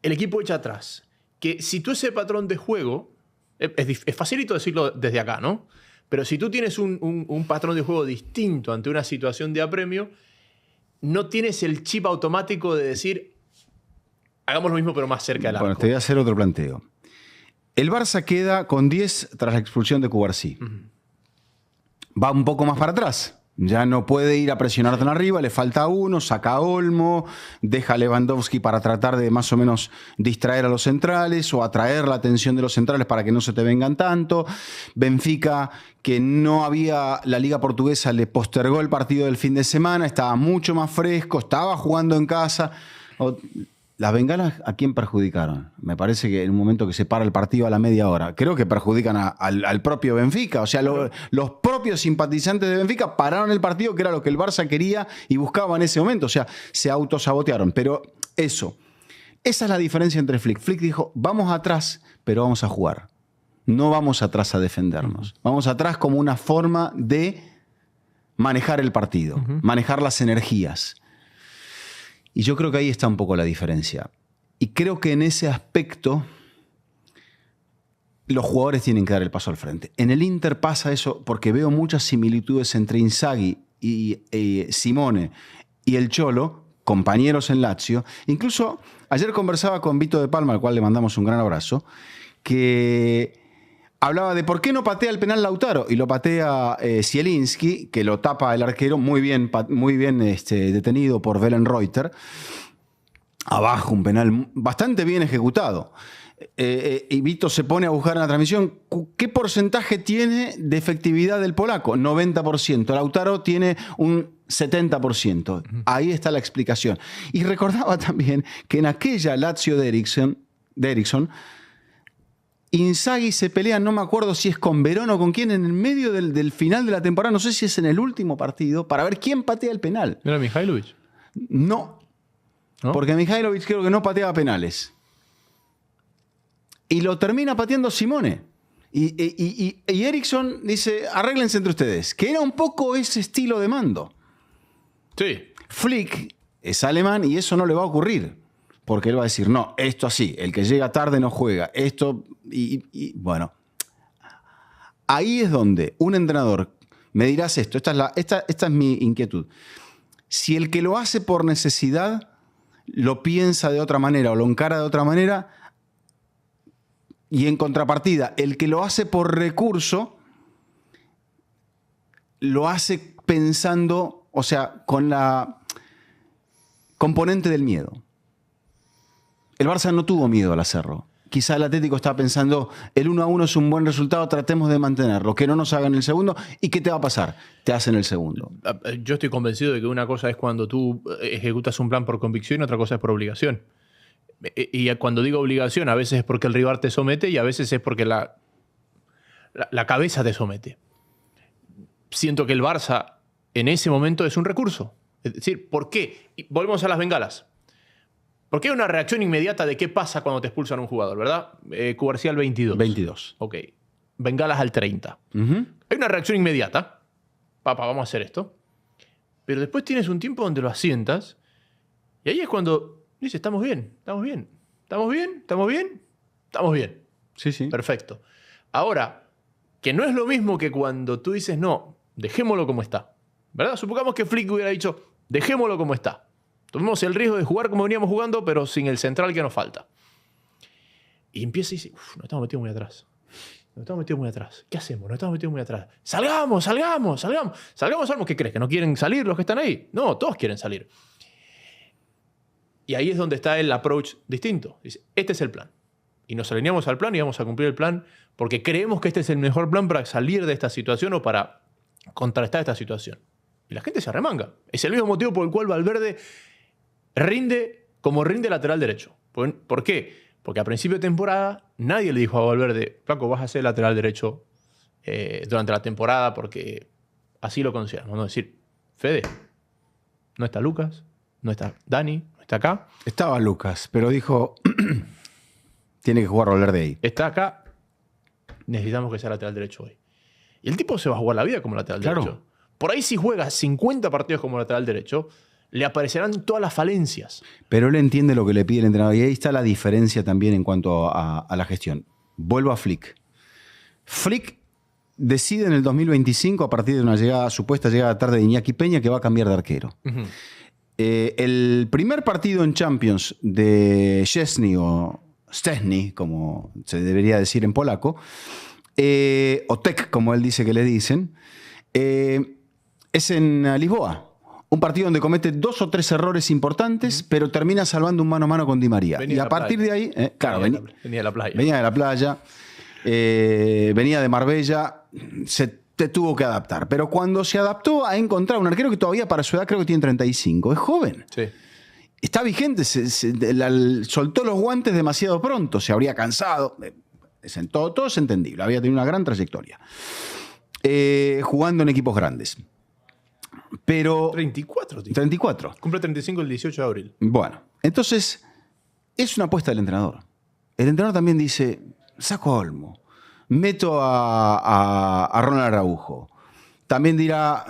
el equipo echa atrás. Que si tú ese patrón de juego, es facilito decirlo desde acá, ¿no? Pero si tú tienes un patrón de juego distinto ante una situación de apremio, no tienes el chip automático de decir, hagamos lo mismo pero más cerca del arco. Bueno, te voy a hacer otro planteo. El Barça queda con 10 tras la expulsión de Cubarsí. Va un poco más para atrás. Ya no puede ir a presionar tan arriba, le falta uno, saca a Olmo, deja a Lewandowski para tratar de más o menos distraer a los centrales o atraer la atención de los centrales para que no se te vengan tanto. Benfica, que no había, la Liga Portuguesa le postergó el partido del fin de semana, estaba mucho más fresco, estaba jugando en casa. ¿Las bengalas a quién perjudicaron? Me parece que en un momento que se para el partido a la media hora, creo que perjudican al propio Benfica. O sea, los propios simpatizantes de Benfica pararon el partido, que era lo que el Barça quería y buscaba en ese momento. O sea, se autosabotearon. Pero esa es la diferencia entre Flick. Flick dijo, vamos atrás, pero vamos a jugar. No vamos atrás a defendernos. Vamos atrás como una forma de manejar el partido, manejar las energías. Y yo creo que ahí está un poco la diferencia. Y creo que en ese aspecto los jugadores tienen que dar el paso al frente. En el Inter pasa eso porque veo muchas similitudes entre Inzaghi y Simone y el Cholo, compañeros en Lazio. Incluso ayer conversaba con Vito de Palma, al cual le mandamos un gran abrazo, que hablaba de por qué no patea el penal Lautaro y lo patea Zielinski, que lo tapa el arquero muy bien detenido por Wellenreuter. Abajo, un penal bastante bien ejecutado. Y Vito se pone a buscar en la transmisión qué porcentaje tiene de efectividad del polaco. 90%. Lautaro tiene un 70%. Ahí está la explicación. Y recordaba también que en aquella Lazio de Eriksson, Inzaghi se pelea, no me acuerdo si es con Verón o con quién, en el medio del final de la temporada, no sé si es en el último partido, para ver quién patea el penal. ¿No era Mihailovic? No, porque Mihailovic creo que no pateaba penales. Y lo termina pateando Simone. Y Eriksson dice, arréglense entre ustedes, que era un poco ese estilo de mando. Sí. Flick es alemán y eso no le va a ocurrir. Porque él va a decir, no, esto así, el que llega tarde no juega, esto, y bueno. Ahí es donde un entrenador, me dirás esto, esta es mi inquietud. Si el que lo hace por necesidad lo piensa de otra manera o lo encara de otra manera, y en contrapartida, el que lo hace por recurso, lo hace pensando, o sea, con la componente del miedo. El Barça no tuvo miedo al hacerlo. Quizá el Atlético está pensando, el 1-1 es un buen resultado, tratemos de mantenerlo, que no nos hagan el segundo. ¿Y qué te va a pasar? Te hacen el segundo. Yo estoy convencido de que una cosa es cuando tú ejecutas un plan por convicción y otra cosa es por obligación. Y cuando digo obligación, a veces es porque el rival te somete y a veces es porque la cabeza te somete. Siento que el Barça en ese momento es un recurso. Es decir, ¿por qué? Y volvemos a las bengalas. Porque hay una reacción inmediata de qué pasa cuando te expulsan a un jugador, ¿verdad? Cubarsí al 22. 22. Ok. Bengalas al 30. Ujú. Hay una reacción inmediata. Papá, vamos a hacer esto. Pero después tienes un tiempo donde lo asientas. Y ahí es cuando dices, estamos bien, estamos bien. ¿Estamos bien? ¿Estamos bien? Estamos bien. Sí, sí. Perfecto. Ahora, que no es lo mismo que cuando tú dices, no, dejémoslo como está. ¿Verdad? Supongamos que Flick hubiera dicho, dejémoslo como está. Tomemos el riesgo de jugar como veníamos jugando, pero sin el central que nos falta. Y empieza y dice, nos estamos metidos muy atrás. Nos estamos metidos muy atrás. ¿Qué hacemos? Nos estamos metidos muy atrás. ¡Salgamos! ¿Qué crees? ¿Que no quieren salir los que están ahí? No, todos quieren salir. Y ahí es donde está el approach distinto. Dice, este es el plan. Y nos alineamos al plan y vamos a cumplir el plan porque creemos que este es el mejor plan para salir de esta situación o para contrarrestar esta situación. Y la gente se arremanga. Es el mismo motivo por el cual Valverde rinde como rinde lateral derecho. ¿Por qué? Porque a principio de temporada nadie le dijo a Valverde, Flaco, vas a ser lateral derecho durante la temporada porque así lo consideramos. No decir, Fede, no está Lucas, no está Dani, no está acá. Estaba Lucas, pero dijo, tiene que jugar Valverde ahí. Está acá, necesitamos que sea lateral derecho hoy. Y el tipo se va a jugar la vida como lateral derecho. Por ahí si juega 50 partidos como lateral derecho, le aparecerán todas las falencias. Pero él entiende lo que le pide el entrenador. Y ahí está la diferencia también en cuanto a la gestión. Vuelvo a Flick. Flick decide en el 2025, a partir de una supuesta llegada tarde de Iñaki Peña, que va a cambiar de arquero. Uh-huh. El primer partido en Champions de Szczęsny, o Szczęsny, como se debería decir en polaco, o Tek, como él dice que le dicen, es en Lisboa. Un partido donde comete 2 o 3 errores importantes, pero termina salvando un mano a mano con Di María. Venía y de a la partir playa. de ahí... Venía de la playa. Venía de la playa, venía de Marbella, te tuvo que adaptar. Pero cuando se adaptó a encontrar un arquero que todavía para su edad creo que tiene 35, es joven. Sí. Está vigente, soltó los guantes demasiado pronto, se habría cansado. Todo es entendible, había tenido una gran trayectoria. Jugando en equipos grandes. Pero 34, tío. 34. Cumple 35 el 18 de abril. Bueno, entonces es una apuesta del entrenador. El entrenador también dice, saco a Olmo, meto a Ronald Araujo. También dirá,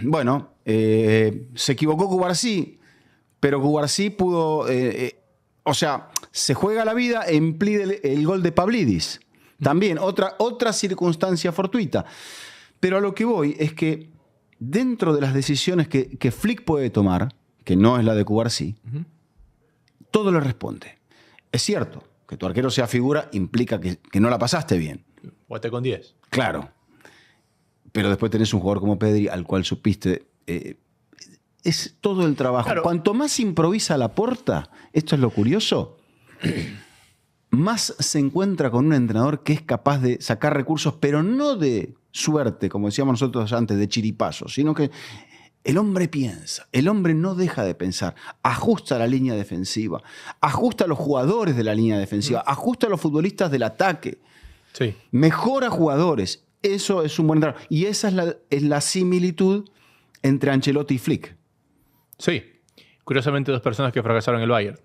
bueno, se equivocó Cubarsí, pero Cubarsí pudo, o sea, se juega la vida e impide el gol de Pavlidis. También otra circunstancia fortuita. Pero a lo que voy es que dentro de las decisiones que Flick puede tomar, que no es la de Cubarsí, todo le responde. Es cierto, que tu arquero sea figura implica que no la pasaste bien. Jugaste con 10. Claro. Pero después tenés un jugador como Pedri, al cual supiste... es todo el trabajo. Claro. Cuanto más improvisa Laporta, esto es lo curioso, más se encuentra con un entrenador que es capaz de sacar recursos, pero no de suerte, como decíamos nosotros antes, de chiripazo, sino que el hombre piensa, el hombre no deja de pensar, ajusta la línea defensiva, ajusta a los jugadores de la línea defensiva, ajusta a los futbolistas del ataque, Sí. mejora jugadores. Eso es un buen entrenador. Y esa es la similitud entre Ancelotti y Flick. Sí. Curiosamente, 2 personas que fracasaron en el Bayern.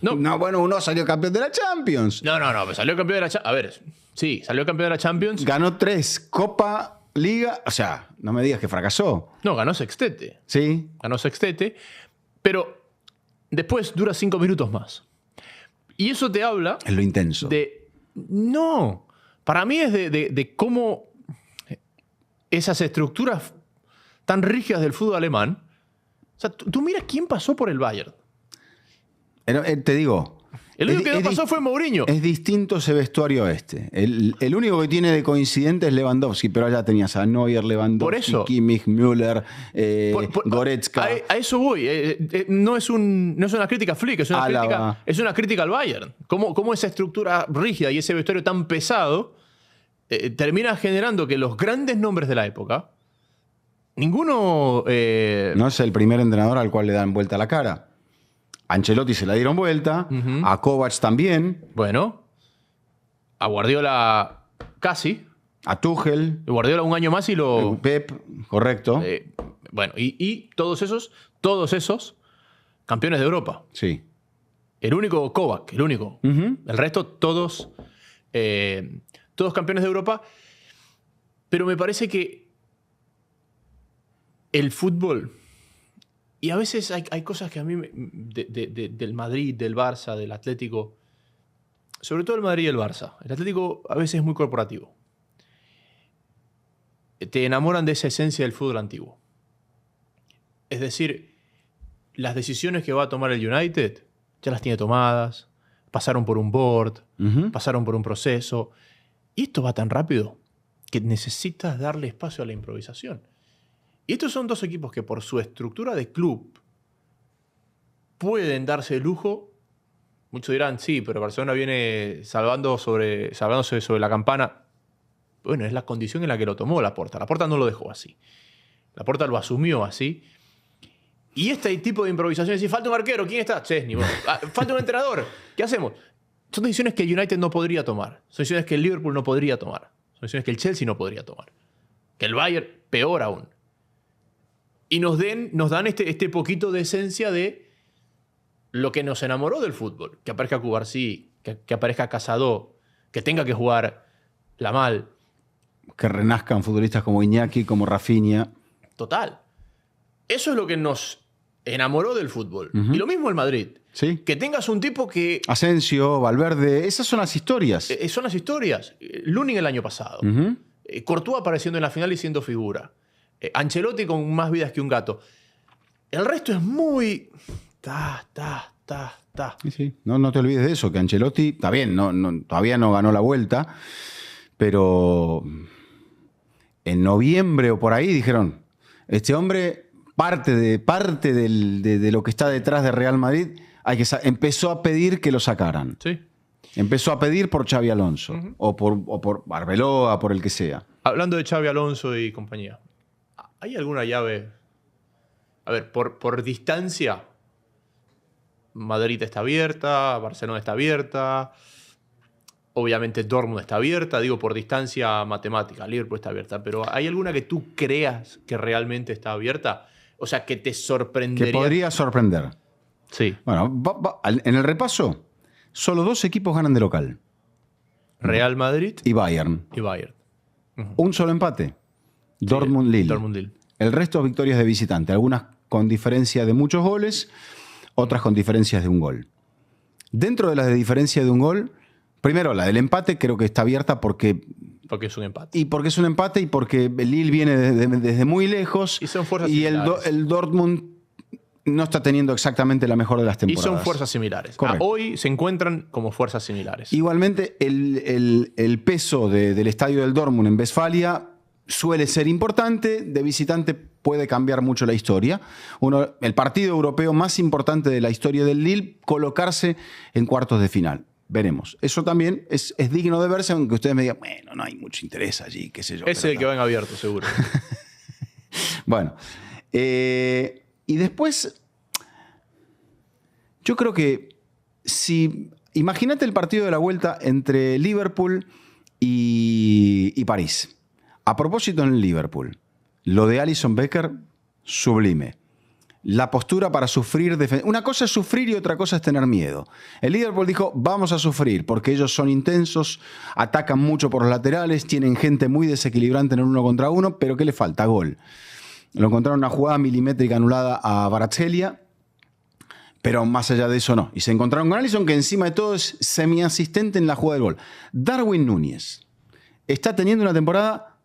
No, bueno, uno salió campeón de la Champions. No, pero salió campeón de la Champions. A ver, sí, salió campeón de la Champions. Ganó 3, Copa, Liga. O sea, no me digas que fracasó. No, ganó sextete. ¿Sí? Ganó sextete. Pero después dura 5 minutos más. Y eso te habla Es lo intenso. de... No. Para mí es de cómo esas estructuras tan rígidas del fútbol alemán... O sea, tú mira quién pasó por el Bayern. Te digo... El único que no pasó fue Mourinho. Es distinto ese vestuario este. El único que tiene de coincidente es Lewandowski, pero allá tenías a Neuer, Lewandowski, Por eso. Kimmich, Müller, Goretzka. A eso voy. No es una crítica a Flick, es una crítica al Bayern. ¿Cómo esa estructura rígida y ese vestuario tan pesado termina generando que los grandes nombres de la época, ninguno... No es el primer entrenador al cual le dan vuelta la cara. A Ancelotti se la dieron vuelta, a Kovac también, Bueno, a Guardiola casi. a Tuchel, Guardiola un año más y lo... Pep, correcto. Bueno, y todos esos campeones de Europa. Sí. El único Kovac, el único. Ujú. El resto, todos campeones de Europa. Pero me parece que el fútbol... Y a veces hay cosas que a mí, del Madrid, del Barça, del Atlético, sobre todo el Madrid y el Barça. El Atlético a veces es muy corporativo. Te enamoran de esa esencia del fútbol antiguo. Es decir, las decisiones que va a tomar el United ya las tiene tomadas, pasaron por un board, Ujú. pasaron por un proceso. Y esto va tan rápido que necesitas darle espacio a la improvisación. Y estos son dos equipos que por su estructura de club pueden darse el lujo. Muchos dirán, sí, pero Barcelona viene salvándose sobre la campana. Bueno, es la condición en la que lo tomó Laporta. Laporta no lo dejó así. Laporta lo asumió así. Y este tipo de improvisaciones, si falta un arquero, ¿quién está? Chesney. Bueno, falta un entrenador, ¿qué hacemos? Son decisiones que el United no podría tomar. Son decisiones que el Liverpool no podría tomar. Son decisiones que el Chelsea no podría tomar. Que el Bayern, peor aún. Y nos dan este poquito de esencia de lo que nos enamoró del fútbol. Que aparezca Cubarsí, que aparezca Casado, que tenga que jugar Lamal. Que renazcan futbolistas como Iñaki, como Rafinha. Total. Eso es lo que nos enamoró del fútbol. Ujú. Y lo mismo el Madrid. ¿Sí? Que tengas un tipo que... Asensio, Valverde, esas son las historias. son las historias. Lunin el año pasado. Ujú. Courtois apareciendo en la final y siendo figura. Ancelotti con más vidas que un gato. El resto es muy... Sí, sí. No te olvides de eso, que Ancelotti, está bien, todavía no ganó la vuelta, pero en noviembre o por ahí dijeron, este hombre, parte de lo que está detrás de Real Madrid, empezó a pedir que lo sacaran. Sí. Empezó a pedir por Xabi Alonso, Ujú. o por Arbeloa, por el que sea. Hablando de Xabi Alonso y compañía, ¿hay alguna llave? A ver, por distancia, Madrid está abierta, Barcelona está abierta, obviamente Dortmund está abierta, digo por distancia matemática, Liverpool está abierta, pero ¿hay alguna que tú creas que realmente está abierta? O sea, que te sorprendería. Que podría sorprender. Sí. Bueno, en el repaso, solo 2 equipos ganan de local. Real Madrid Y Bayern. y Bayern. Un solo empate. Dortmund-Lille. Dortmund-Lille. El resto victorias de visitante. Algunas con diferencia de muchos goles, otras con diferencias de un gol. Dentro de las de diferencia de un gol, primero la del empate creo que está abierta porque es un empate. y porque es un empate y porque el Lille viene desde muy lejos Y son fuerzas y similares. el Dortmund no está teniendo exactamente la mejor de las Y temporadas. son fuerzas similares. Correcto. Hoy se encuentran como fuerzas similares. Igualmente, el peso del estadio del Dortmund en Westfalia suele ser importante. De visitante puede cambiar mucho la historia. El partido europeo más importante de la historia del Lille, colocarse en cuartos de final. Veremos. Eso también es digno de verse, aunque ustedes me digan, bueno, no hay mucho interés allí, qué sé yo. Ese es el que va en abierto, seguro. Bueno. Y después, yo creo que imagínate el partido de la vuelta entre Liverpool y París. A propósito en el Liverpool, lo de Alisson Becker, sublime. La postura para sufrir. Una cosa es sufrir y otra cosa es tener miedo. El Liverpool dijo, vamos a sufrir, porque ellos son intensos, atacan mucho por los laterales, tienen gente muy desequilibrante en el 1 contra 1, pero ¿qué le falta? Gol. Lo encontraron una jugada milimétrica anulada a Kvaratskhelia, pero más allá de eso no. Y se encontraron con Alisson, que encima de todo es semiasistente en la jugada del gol. Darwin Núñez está teniendo una temporada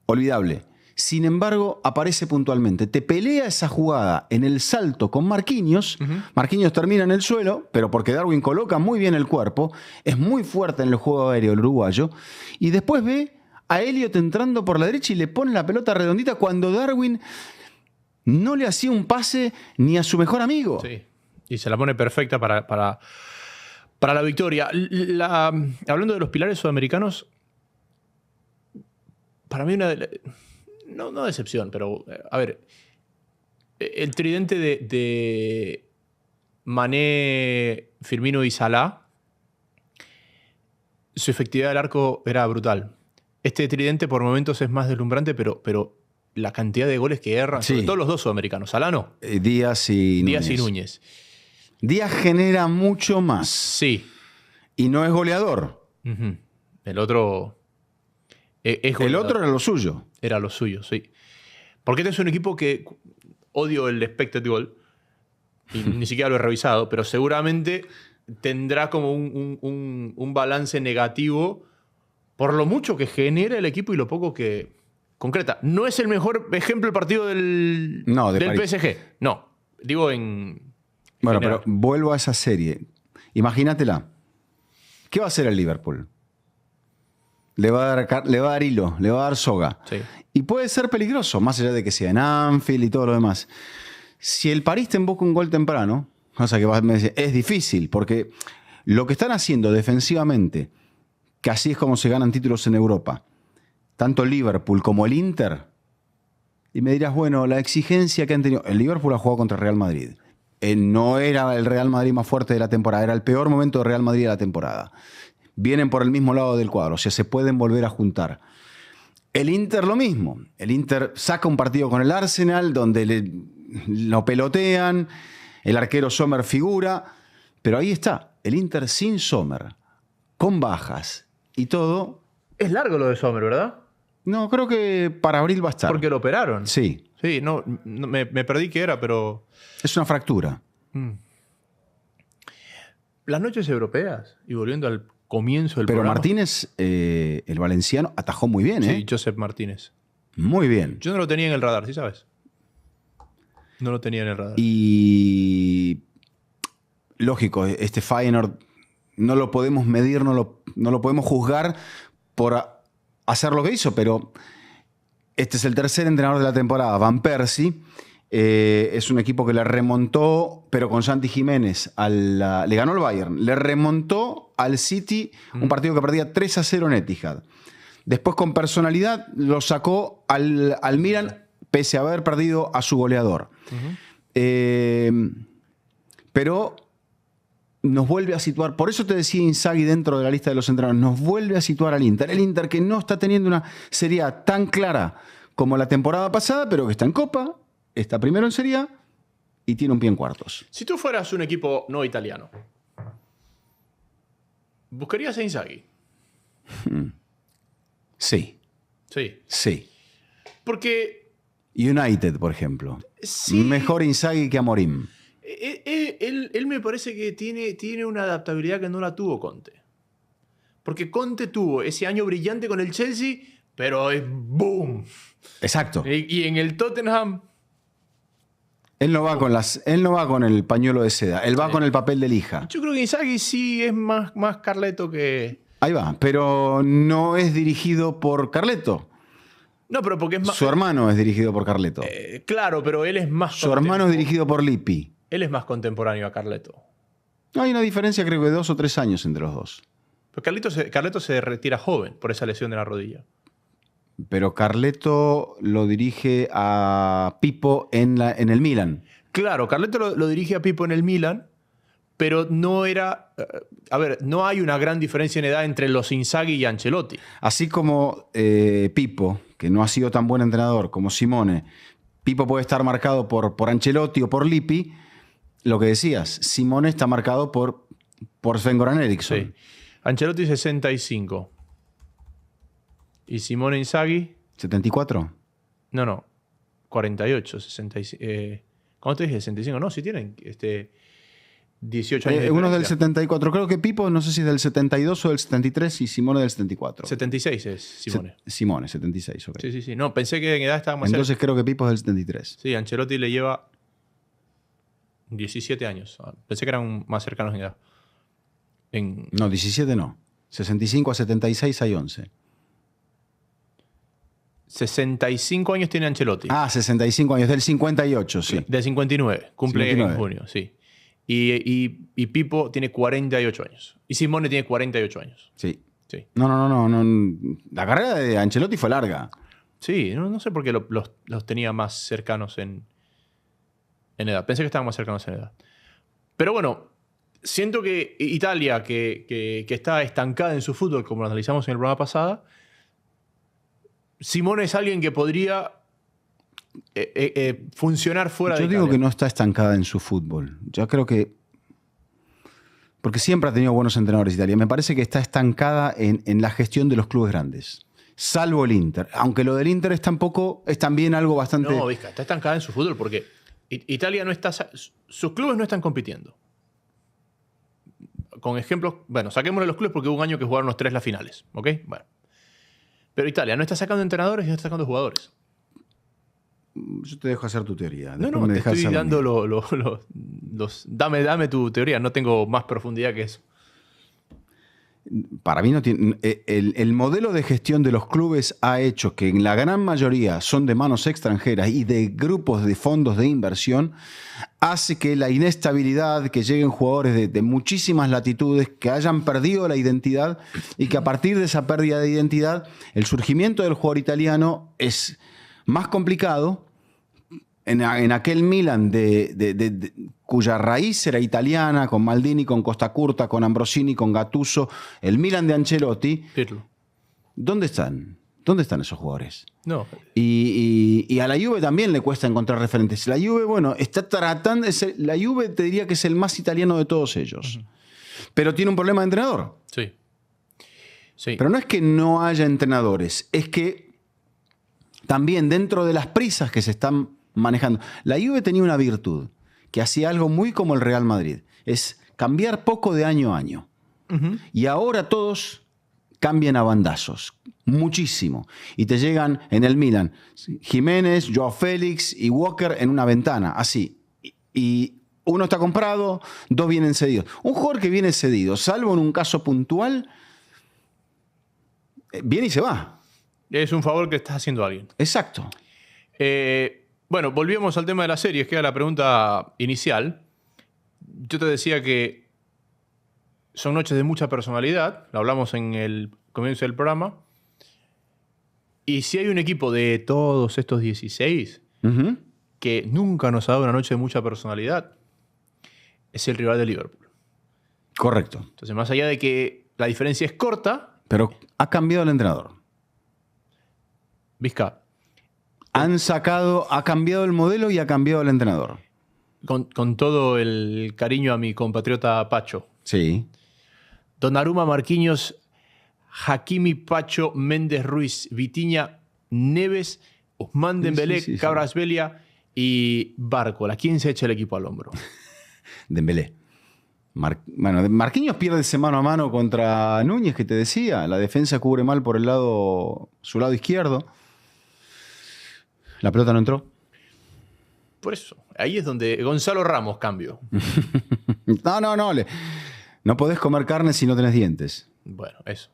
olvidable. Sin embargo, aparece puntualmente. Te pelea esa jugada en el salto con Marquinhos. Marquinhos termina en el suelo, pero porque Darwin coloca muy bien el cuerpo, es muy fuerte en el juego aéreo el uruguayo, y después ve a Elliot entrando por la derecha y le pone la pelota redondita cuando Darwin no le hacía un pase ni a su mejor amigo. Sí. Y se la pone perfecta para la victoria. Hablando de los pilares sudamericanos, para mí no decepción, pero a ver, el tridente de Mané, Firmino y Salah, su efectividad del arco era brutal. Este tridente por momentos es más deslumbrante, pero la cantidad de goles que erran, Sí. sobre todo los dos sudamericanos, Salah no, Díaz y Díaz y Núñez. Díaz genera mucho más. Sí. Y no es goleador. Ujú. El otro... es El goleador. otro era lo suyo. Era lo suyo, sí. Porque este es un equipo que odio el expected goal. Y ni siquiera lo he revisado, pero seguramente tendrá como un balance negativo por lo mucho que genera el equipo y lo poco que concreta. No es el mejor ejemplo el partido del París. PSG. No, digo en Bueno, general. pero vuelvo a esa serie. Imagínatela. ¿Qué va a hacer el Liverpool? Le va a dar hilo, le va a dar soga. Sí. Y puede ser peligroso, más allá de que sea en Anfield y todo lo demás. Si el París te emboca un gol temprano, o sea que me decís, es difícil, porque lo que están haciendo defensivamente, que así es como se ganan títulos en Europa, tanto el Liverpool como el Inter, y me dirás, bueno, la exigencia que han tenido. El Liverpool ha jugado contra el Real Madrid. No era el Real Madrid más fuerte de la temporada, era el peor momento del Real Madrid de la temporada. Vienen por el mismo lado del cuadro, o sea, se pueden volver a juntar. El Inter lo mismo. El Inter saca un partido con el Arsenal donde lo pelotean, el arquero Sommer figura, pero ahí está, el Inter sin Sommer, con bajas y todo. Es largo lo de Sommer, ¿verdad? No, creo que para abril va a estar. Porque lo operaron. Sí, Sí, no, me perdí qué era, pero... es una fractura. Las noches europeas, y volviendo al comienzo del Pero programa. Martínez, el valenciano, atajó muy bien, Sí, Josep Martínez. Muy bien. Yo no lo tenía en el radar, ¿sí sabes? No lo tenía en el radar. Y lógico, este Feyenoord no lo podemos medir, no lo podemos juzgar por hacer lo que hizo, pero este es el tercer entrenador de la temporada, Van Persie. Es un equipo que le remontó, pero con Santi Jiménez, le ganó el Bayern, le remontó al City un partido que perdía 3-0 en Etihad. Después, con personalidad, lo sacó al Milan, pese a haber perdido a su goleador. Pero nos vuelve a situar, por eso te decía Inzaghi dentro de la lista de los entrenadores, nos vuelve a situar al Inter. El Inter que no está teniendo una Serie A tan clara como la temporada pasada, pero que está en Copa, está primero en Serie A y tiene un pie en cuartos. Si tú fueras un equipo no italiano, ¿buscarías a Inzaghi? Sí, Sí. sí. Porque United, por ejemplo. sí, Mejor Inzaghi que Amorim. él me parece que tiene una adaptabilidad que no la tuvo Conte. Porque Conte tuvo ese año brillante con el Chelsea, pero es ¡boom! Exacto. Y en el Tottenham... Él no va con el pañuelo de seda, él va con el papel de lija. Yo creo que Inzaghi sí es más Carleto que... Ahí va, pero no es dirigido por Carleto. No, pero porque es más... Su hermano es dirigido por Carleto. Claro, pero él es más... Su hermano es dirigido por Lippi. Él es más contemporáneo a Carleto. Hay una diferencia, creo que de 2 o 3 años entre los dos. Pero Carleto se retira joven por esa lesión de la rodilla. Pero Carleto lo dirige a Pipo en el Milan. Claro, Carleto lo dirige a Pipo en el Milan, pero no era... a ver, no hay una gran diferencia en edad entre los Inzaghi y Ancelotti. Así como Pipo, que no ha sido tan buen entrenador como Simone, Pipo puede estar marcado por Ancelotti o por Lippi. Lo que decías, Simone está marcado por Sven-Goran Eriksson. Sí. Ancelotti 65. ¿Y Simone Inzaghi? ¿74? No. 48, 65. ¿Cómo te dije? 65. No, si tienen 18 años de uno es del diferencia. 74. Creo que Pipo, no sé si es del 72 o del 73 y Simone del 74. 76 es Simone. Simone, 76, ok. Sí. No, pensé que en edad estaba más Entonces cerca. creo que Pipo es del 73. Sí, Ancelotti le lleva 17 años. Pensé que eran más cercanos en edad. No, 17 no. 65 a 76 hay 11. 65 años tiene Ancelotti. 65 años, del 58, sí. De 59. Cumple 59. en junio, sí. Y Pipo tiene 48 años. Y Simone tiene 48 años. Sí. Sí. No. La carrera de Ancelotti fue larga. Sí, no sé por qué los tenía más cercanos en edad. Pensé que estaban más cercanos en edad. Pero bueno, siento que Italia, que está estancada en su fútbol, como lo analizamos en el programa pasado, Simone es alguien que podría funcionar fuera de Yo digo Italia. que no está estancada en su fútbol. Yo creo que Porque siempre ha tenido buenos entrenadores Italia. Me parece que está estancada en la gestión de los clubes grandes. Salvo el Inter. Aunque lo del Inter es también algo bastante... No, Vizca, está estancada en su fútbol porque Italia no está... Sus clubes no están compitiendo. Con ejemplos... Bueno, saquémosle los clubes porque hubo un año que jugaron los 3 las finales. ¿Ok? Bueno. Pero Italia no está sacando entrenadores y no está sacando jugadores. Yo te dejo hacer tu teoría. No, Después me te dejas estoy hacer la dando mía. Dame tu teoría. No tengo más profundidad que eso. Para mí no tiene, el modelo de gestión de los clubes ha hecho que en la gran mayoría son de manos extranjeras y de grupos de fondos de inversión, hace que la inestabilidad, que lleguen jugadores de muchísimas latitudes, que hayan perdido la identidad y que a partir de esa pérdida de identidad el surgimiento del jugador italiano es más complicado. En aquel Milan cuya raíz era italiana, con Maldini, con Costa Curta, con Ambrosini, con Gattuso, el Milan de Ancelotti, Pirlo. ¿dónde están? ¿Dónde están esos jugadores? No. Y a la Juve también le cuesta encontrar referentes. La Juve, bueno, está tratando... La Juve te diría que es el más italiano de todos ellos. Uh-huh. Pero tiene un problema de entrenador. Sí. Sí. Pero no es que no haya entrenadores, es que también dentro de las prisas que se están manejando. La Juve tenía una virtud, que hacía algo muy como el Real Madrid. Es cambiar poco de año a año. Uh-huh. Y ahora todos cambian a bandazos. Muchísimo. Y te llegan en el Milan Jiménez, Joao Félix y Walker en una ventana. Así. Y uno está comprado, 2 vienen cedidos. Un jugador que viene cedido, salvo en un caso puntual, viene y se va. Es un favor que estás haciendo a alguien. Exacto. Bueno, volvíamos al tema de la serie, que era la pregunta inicial. Yo te decía que son noches de mucha personalidad, lo hablamos en el comienzo del programa. Y si hay un equipo de todos estos 16 uh-huh. que nunca nos ha dado una noche de mucha personalidad, es el rival de Liverpool. Correcto. Entonces, más allá de que la diferencia es corta... Pero ha cambiado el entrenador. Vizca. Ha cambiado el modelo y ha cambiado el entrenador. Con todo el cariño a mi compatriota Pacho. Sí. Donnarumma, Marquinhos, Hakimi, Pacho, Méndez, Ruiz, Vitinha, Neves, Ousmane Dembélé, sí. Kvaratskhelia y Barcola. ¿Quién se echa el equipo al hombro? Dembélé. Bueno, Marquinhos pierde ese mano a mano contra Núñez, que te decía. La defensa cubre mal por su lado izquierdo. La pelota no entró. Por eso. Ahí es donde Gonzalo Ramos cambio. No. No podés comer carne si no tenés dientes. Bueno, eso.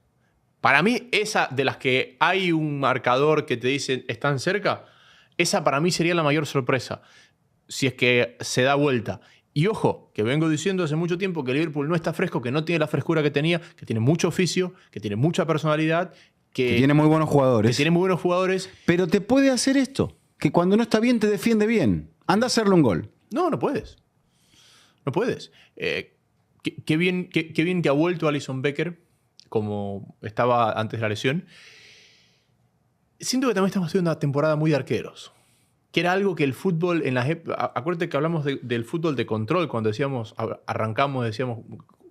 Para mí, esa de las que hay un marcador que te dice están cerca, esa para mí sería la mayor sorpresa. Si es que se da vuelta. Y ojo, que vengo diciendo hace mucho tiempo que Liverpool no está fresco, que no tiene la frescura que tenía, que tiene mucho oficio, que tiene mucha personalidad, que tiene muy buenos jugadores. Que tiene muy buenos jugadores. Pero te puede hacer esto, que cuando no está bien te defiende bien. Anda a hacerle un gol. No puedes. No puedes. Qué bien que ha vuelto Alisson Becker, como estaba antes de la lesión. Siento que también estamos haciendo una temporada muy de arqueros. Que era algo que el fútbol, acuérdate que hablamos del fútbol de control, cuando arrancamos, decíamos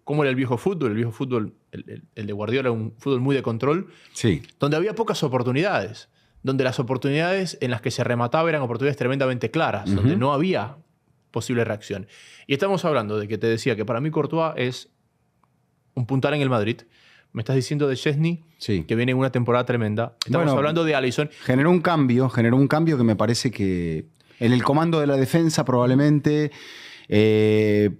cómo era el viejo fútbol. El viejo fútbol, el de Guardiola, era un fútbol muy de control. Sí. Donde había pocas oportunidades. Donde las oportunidades en las que se remataba eran oportunidades tremendamente claras. Uh-huh. Donde no había posible reacción. Y estamos hablando de que te decía que para mí Courtois es un puntal en el Madrid. Me estás diciendo de Szczęsny, sí, que viene en una temporada tremenda. Estamos hablando de Alisson. Generó un cambio que me parece que en el comando de la defensa probablemente, en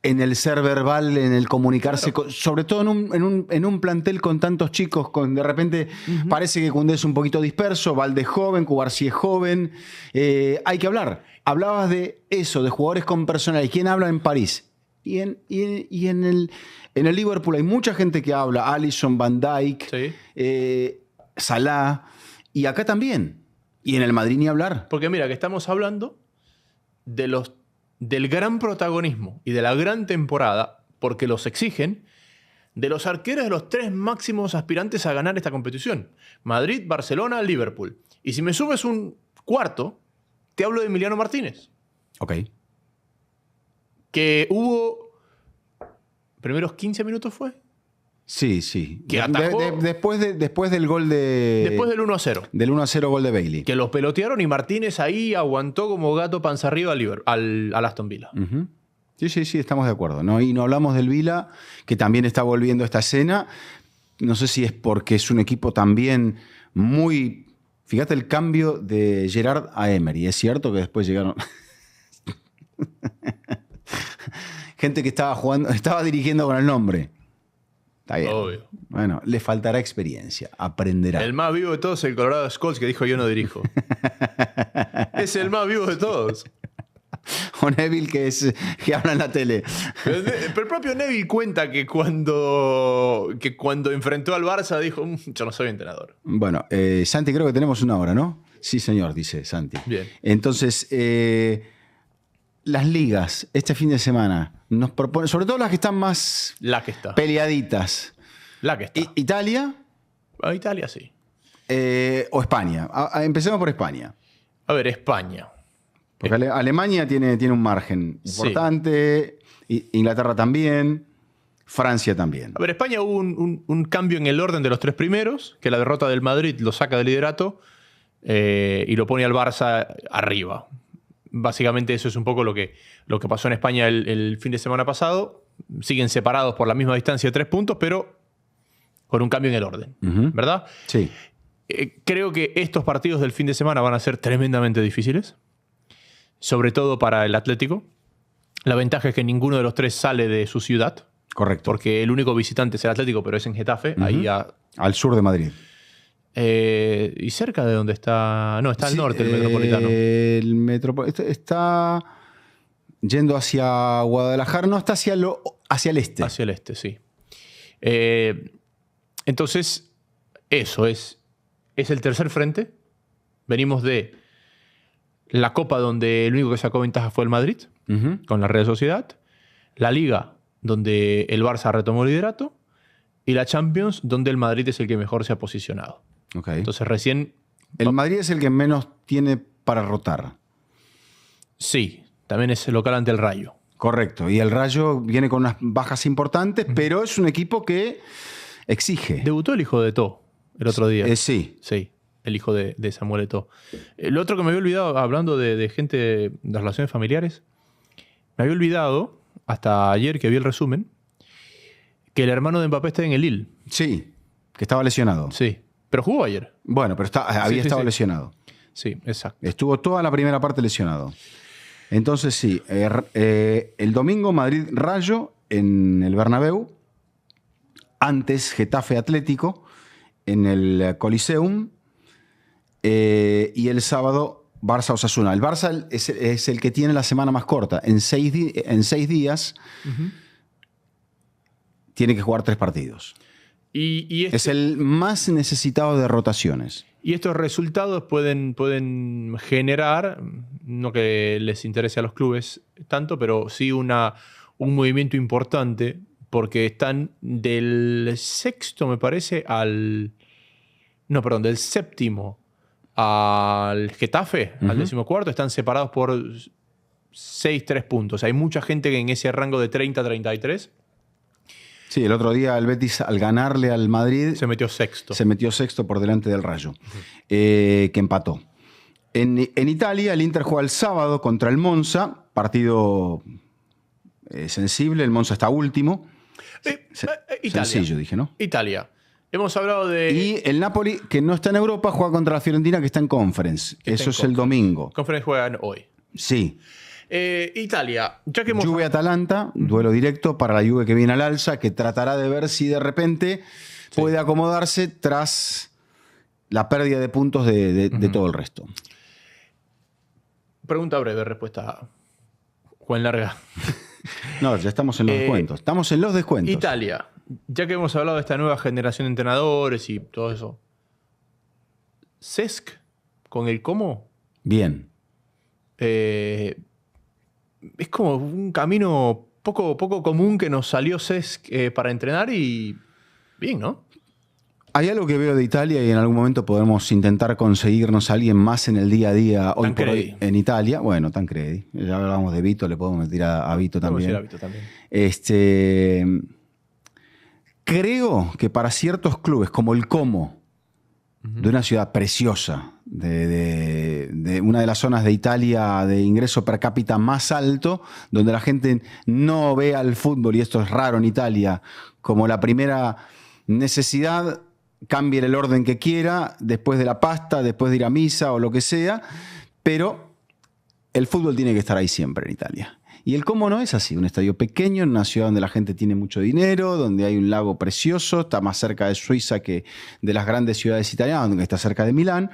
el ser verbal, en el comunicarse, claro, sobre todo en un plantel con tantos chicos, de repente uh-huh. parece que Koundé es un poquito disperso, Valde es joven, Cubarsí es joven, hay que hablar. Hablabas de eso, de jugadores con personalidad. ¿Quién habla en París? Y en el Liverpool hay mucha gente que habla, Alisson, Van Dijk, sí, Salah, y acá también. Y en el Madrid ni hablar. Porque mira, que estamos hablando del gran protagonismo y de la gran temporada, porque los exigen, de los arqueros de los 3 máximos aspirantes a ganar esta competición. Madrid, Barcelona, Liverpool. Y si me subes un cuarto, te hablo de Emiliano Martínez. Ok. Que hubo primeros 15 minutos fue. Sí, sí. Que atajó Después del gol de... después del 1-0. Del 1-0 gol de Bailey. Que los pelotearon y Martínez ahí aguantó como gato panza arriba al Aston Villa. Ujú. Sí, estamos de acuerdo, ¿no? Y no hablamos del Villa, que también está volviendo a esta escena. No sé si es porque es un equipo también muy... Fíjate el cambio de Gerard a Emery. Es cierto que después llegaron... gente que estaba dirigiendo con el nombre. Está bien. Obvio. Bueno, le faltará experiencia, aprenderá. El más vivo de todos es el Colorado Skulls, que dijo yo no dirijo. Es el más vivo de todos. O Neville, que habla en la tele. Pero el propio Neville cuenta que cuando enfrentó al Barça dijo, yo no soy entrenador. Bueno, Santi, creo que tenemos una hora, ¿no? Sí, señor, dice Santi. Bien. Entonces, las ligas, este fin de semana, nos proponen, sobre todo las que están más La que está. peleaditas. La que está. ¿Italia Italia sí. o España? Empecemos por España. A ver, España. Porque Alemania tiene un margen importante, Inglaterra también, Francia también. A ver, España hubo un cambio en el orden de los tres primeros, que la derrota del Madrid lo saca del liderato y lo pone al Barça arriba. Básicamente eso es un poco lo que pasó en España el fin de semana pasado. Siguen separados por la misma distancia de 3 puntos, pero con un cambio en el orden, ¿verdad? Sí. Creo que estos partidos del fin de semana van a ser tremendamente difíciles, sobre todo para el Atlético. La ventaja es que ninguno de los tres sale de su ciudad. Correcto. Porque el único visitante es el Atlético, pero es en Getafe, ahí al sur de Madrid. Y cerca de donde está... No, está al norte el Metropolitano. El Metropolitano está yendo hacia Guadalajara, no, está hacia el este. Hacia el este, sí. Entonces, eso es el tercer frente. Venimos de la Copa, donde el único que sacó ventaja fue el Madrid, con la Real Sociedad. La Liga, donde el Barça retomó el liderato. Y la Champions, donde el Madrid es el que mejor se ha posicionado. Okay. Entonces recién... El Madrid es el que menos tiene para rotar. Sí, también es el local ante el Rayo. Correcto. Y el Rayo viene con unas bajas importantes, pero es un equipo que exige. Debutó el hijo de Eto'o el otro día. Sí. Sí, el hijo de Samuel Eto'o. Lo otro que me había olvidado, hablando de gente de relaciones familiares, me había olvidado, hasta ayer que vi el resumen, que el hermano de Mbappé está en el Lille. Sí, que estaba lesionado. Sí, pero jugó ayer. Bueno, pero había estado lesionado. Sí, exacto. Estuvo toda la primera parte lesionado. Entonces sí, el domingo Madrid-Rayo en el Bernabéu, antes Getafe Atlético en el Coliseum y el sábado Barça-Osasuna. El Barça es el que tiene la semana más corta. En 6 días tiene que jugar 3 partidos. Es el más necesitado de rotaciones. Y estos resultados pueden generar, no que les interese a los clubes tanto, pero sí un movimiento importante, porque están del sexto, me parece, del séptimo al Getafe, al 14º, están separados por 6-3 puntos. Hay mucha gente en ese rango de 30-33. Sí, el otro día el Betis, al ganarle al Madrid, se metió sexto. Se metió sexto por delante del Rayo, que empató. En Italia, el Inter juega el sábado contra el Monza, partido sensible, el Monza está último. Italia. Sencillo, dije, ¿no? Italia. Hemos hablado de... Y el Napoli, que no está en Europa, juega contra la Fiorentina, que está en Conference. Eso es el domingo. Conference juegan hoy. Sí. Italia, ya que hemos... Juve-Atalanta, duelo directo para la Juve que viene al alza, que tratará de ver si de repente puede acomodarse tras la pérdida de puntos de todo el resto. Pregunta breve, respuesta Juan larga. No, ya estamos en los descuentos. Estamos en los descuentos. Italia, ya que hemos hablado de esta nueva generación de entrenadores y todo eso. Cesc, con el cómo. Bien. Es como un camino poco común que nos salió Cesc para entrenar y bien, ¿no? Hay algo que veo de Italia y en algún momento podemos intentar conseguirnos a alguien más en el día a día hoy por hoy en Italia. Bueno, Tancredi. Ya hablábamos de Vito, le podemos meter a Vito también. Podemos ir a Vito también. Creo que para ciertos clubes como el Como, de una ciudad preciosa, de una de las zonas de Italia de ingreso per cápita más alto, donde la gente no ve al fútbol, y esto es raro en Italia, como la primera necesidad, cambie el orden que quiera, después de la pasta, después de ir a misa o lo que sea, pero el fútbol tiene que estar ahí siempre en Italia. Y el Como no es así, un estadio pequeño, en una ciudad donde la gente tiene mucho dinero, donde hay un lago precioso, está más cerca de Suiza que de las grandes ciudades italianas, donde está cerca de Milán.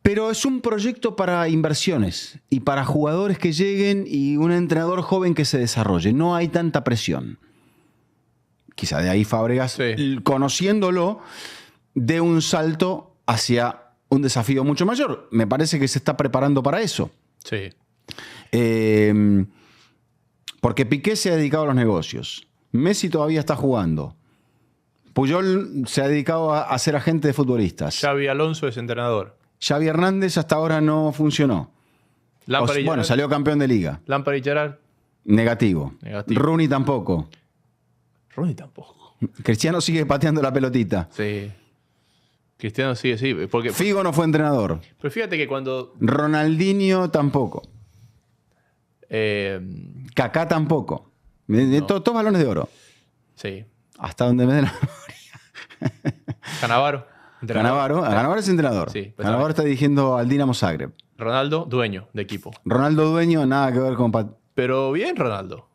Pero es un proyecto para inversiones y para jugadores que lleguen y un entrenador joven que se desarrolle. No hay tanta presión. Quizá de ahí Fábregas, sí, conociéndolo, dé un salto hacia un desafío mucho mayor. Me parece que se está preparando para eso. Sí. Porque Piqué se ha dedicado a los negocios. Messi todavía está jugando. Puyol se ha dedicado a ser agente de futbolistas. Xavi Alonso es entrenador. Xavi Hernández hasta ahora no funcionó. Bueno, salió campeón de liga. Lampard y Gerrard. Negativo. Rooney tampoco. Rooney tampoco. Cristiano sigue pateando la pelotita. Sí. Cristiano sigue, sí. Porque Figo no fue entrenador. Pero fíjate que cuando... Ronaldinho tampoco. Kaká tampoco. No. Todos balones de oro. Sí. Hasta donde me dé la memoria. Cannavaro. Cannavaro es entrenador. Sí, Cannavaro está dirigiendo al Dinamo Zagreb. Ronaldo, dueño de equipo. Ronaldo dueño, nada que ver con... Pero bien Ronaldo.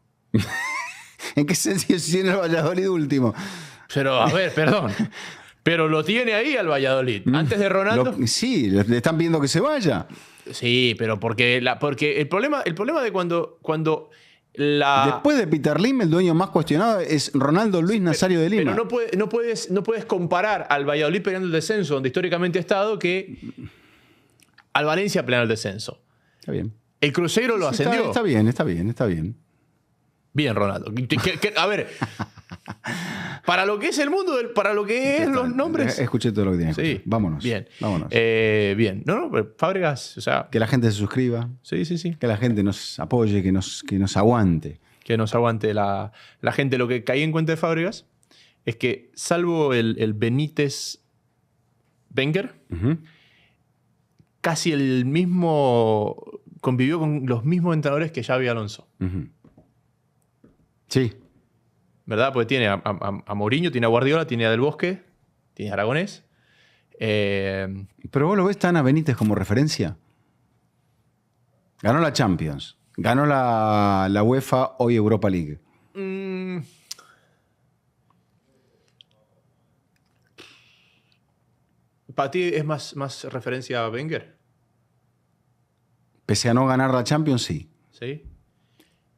¿En qué sentido si tiene el Valladolid último? Pero, a ver, perdón. Pero lo tiene ahí al Valladolid. Antes de Ronaldo... Sí, le están pidiendo que se vaya. Sí, pero porque el problema de cuando Después de Peter Lim, el dueño más cuestionado es Ronaldo Luis Nazario de Lima. Pero no puedes comparar al Valladolid peleando el descenso, donde históricamente ha estado, que al Valencia peleando el descenso. Está bien. El Cruzeiro lo ascendió. Está bien. Bien, Ronaldo. A ver, para lo que es el mundo, para lo que es los nombres... Escuché todo lo que tiene. Sí. Vámonos. Bien. Vámonos. Bien. No, pero Fábregas, o sea... Que la gente se suscriba. Sí. Que la gente nos apoye, que nos aguante. Que nos aguante la gente. Lo que caí en cuenta de Fábregas es que, salvo el Benítez Wenger, casi el mismo... Convivió con los mismos entrenadores que Xavi Alonso. Sí. ¿Verdad? Porque tiene a Mourinho, tiene a Guardiola, tiene a Del Bosque, tiene a Aragonés. Pero vos lo ves tan a Benítez como referencia. Ganó la Champions. Ganó la UEFA, hoy Europa League. ¿Para ti es más referencia a Wenger? Pese a no ganar la Champions, sí. ¿Sí?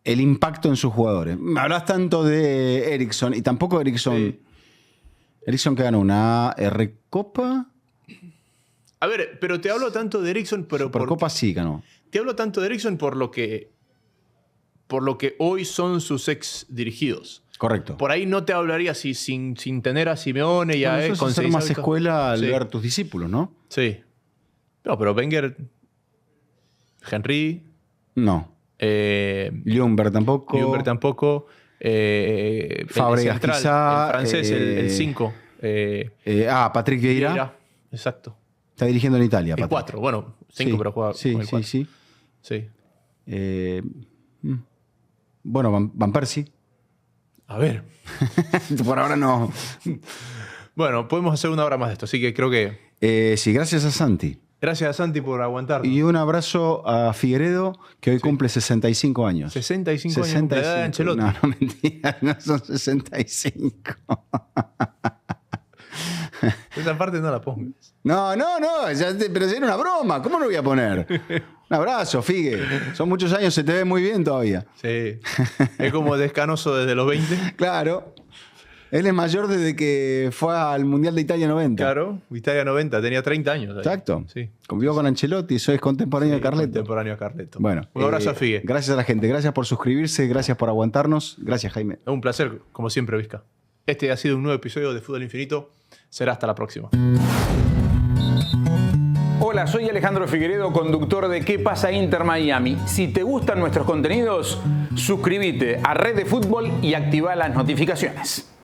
El impacto en sus jugadores. Hablas tanto de Eriksen y tampoco Eriksen. Sí. Eriksen que ganó una Recopa. A ver, pero te hablo tanto de Eriksen, pero Supercopa sí ganó. Te hablo tanto de Eriksen por lo que hoy son sus ex dirigidos. Correcto. Por ahí no te hablaría sin tener a Simeone y a Eso es hacer más escuela al ver tus discípulos, ¿no? Sí. No, pero Wenger, Henry. No. Ljungberg tampoco. Fábregas quizá. El francés, el 5. Patrick Vieira. Exacto. Está dirigiendo en Italia. El 4. Bueno, 5, pero juega con el 4. Sí. Bueno, Van Persie. A ver. Por ahora no. Bueno, podemos hacer una hora más de esto, así que creo que... sí, gracias a Santi. Gracias a Santi por aguantarnos. Y un abrazo a Figueredo, que hoy cumple 65 años. 65 años de edad de Ancelotti. No, mentira, no son 65. Esa parte no la pongas. No, pero era una broma. ¿Cómo lo voy a poner? Un abrazo, Figue. Son muchos años, se te ve muy bien todavía. Sí. Es como descanoso desde los 20. Claro. Él es mayor desde que fue al Mundial de Italia 90. Claro, Italia 90, tenía 30 años. Ahí. Exacto. Sí. Convivió con Ancelotti, eso es contemporáneo de Carleto. Contemporáneo a Carleto. Bueno, un abrazo a Figue. Gracias a la gente, gracias por suscribirse, gracias por aguantarnos. Gracias, Jaime. Un placer, como siempre, Vizca. Este ha sido un nuevo episodio de Fútbol Infinito. Será hasta la próxima. Hola, soy Alejandro Figueredo, conductor de ¿Qué pasa Inter Miami? Si te gustan nuestros contenidos, suscríbete a Red de Fútbol y activa las notificaciones.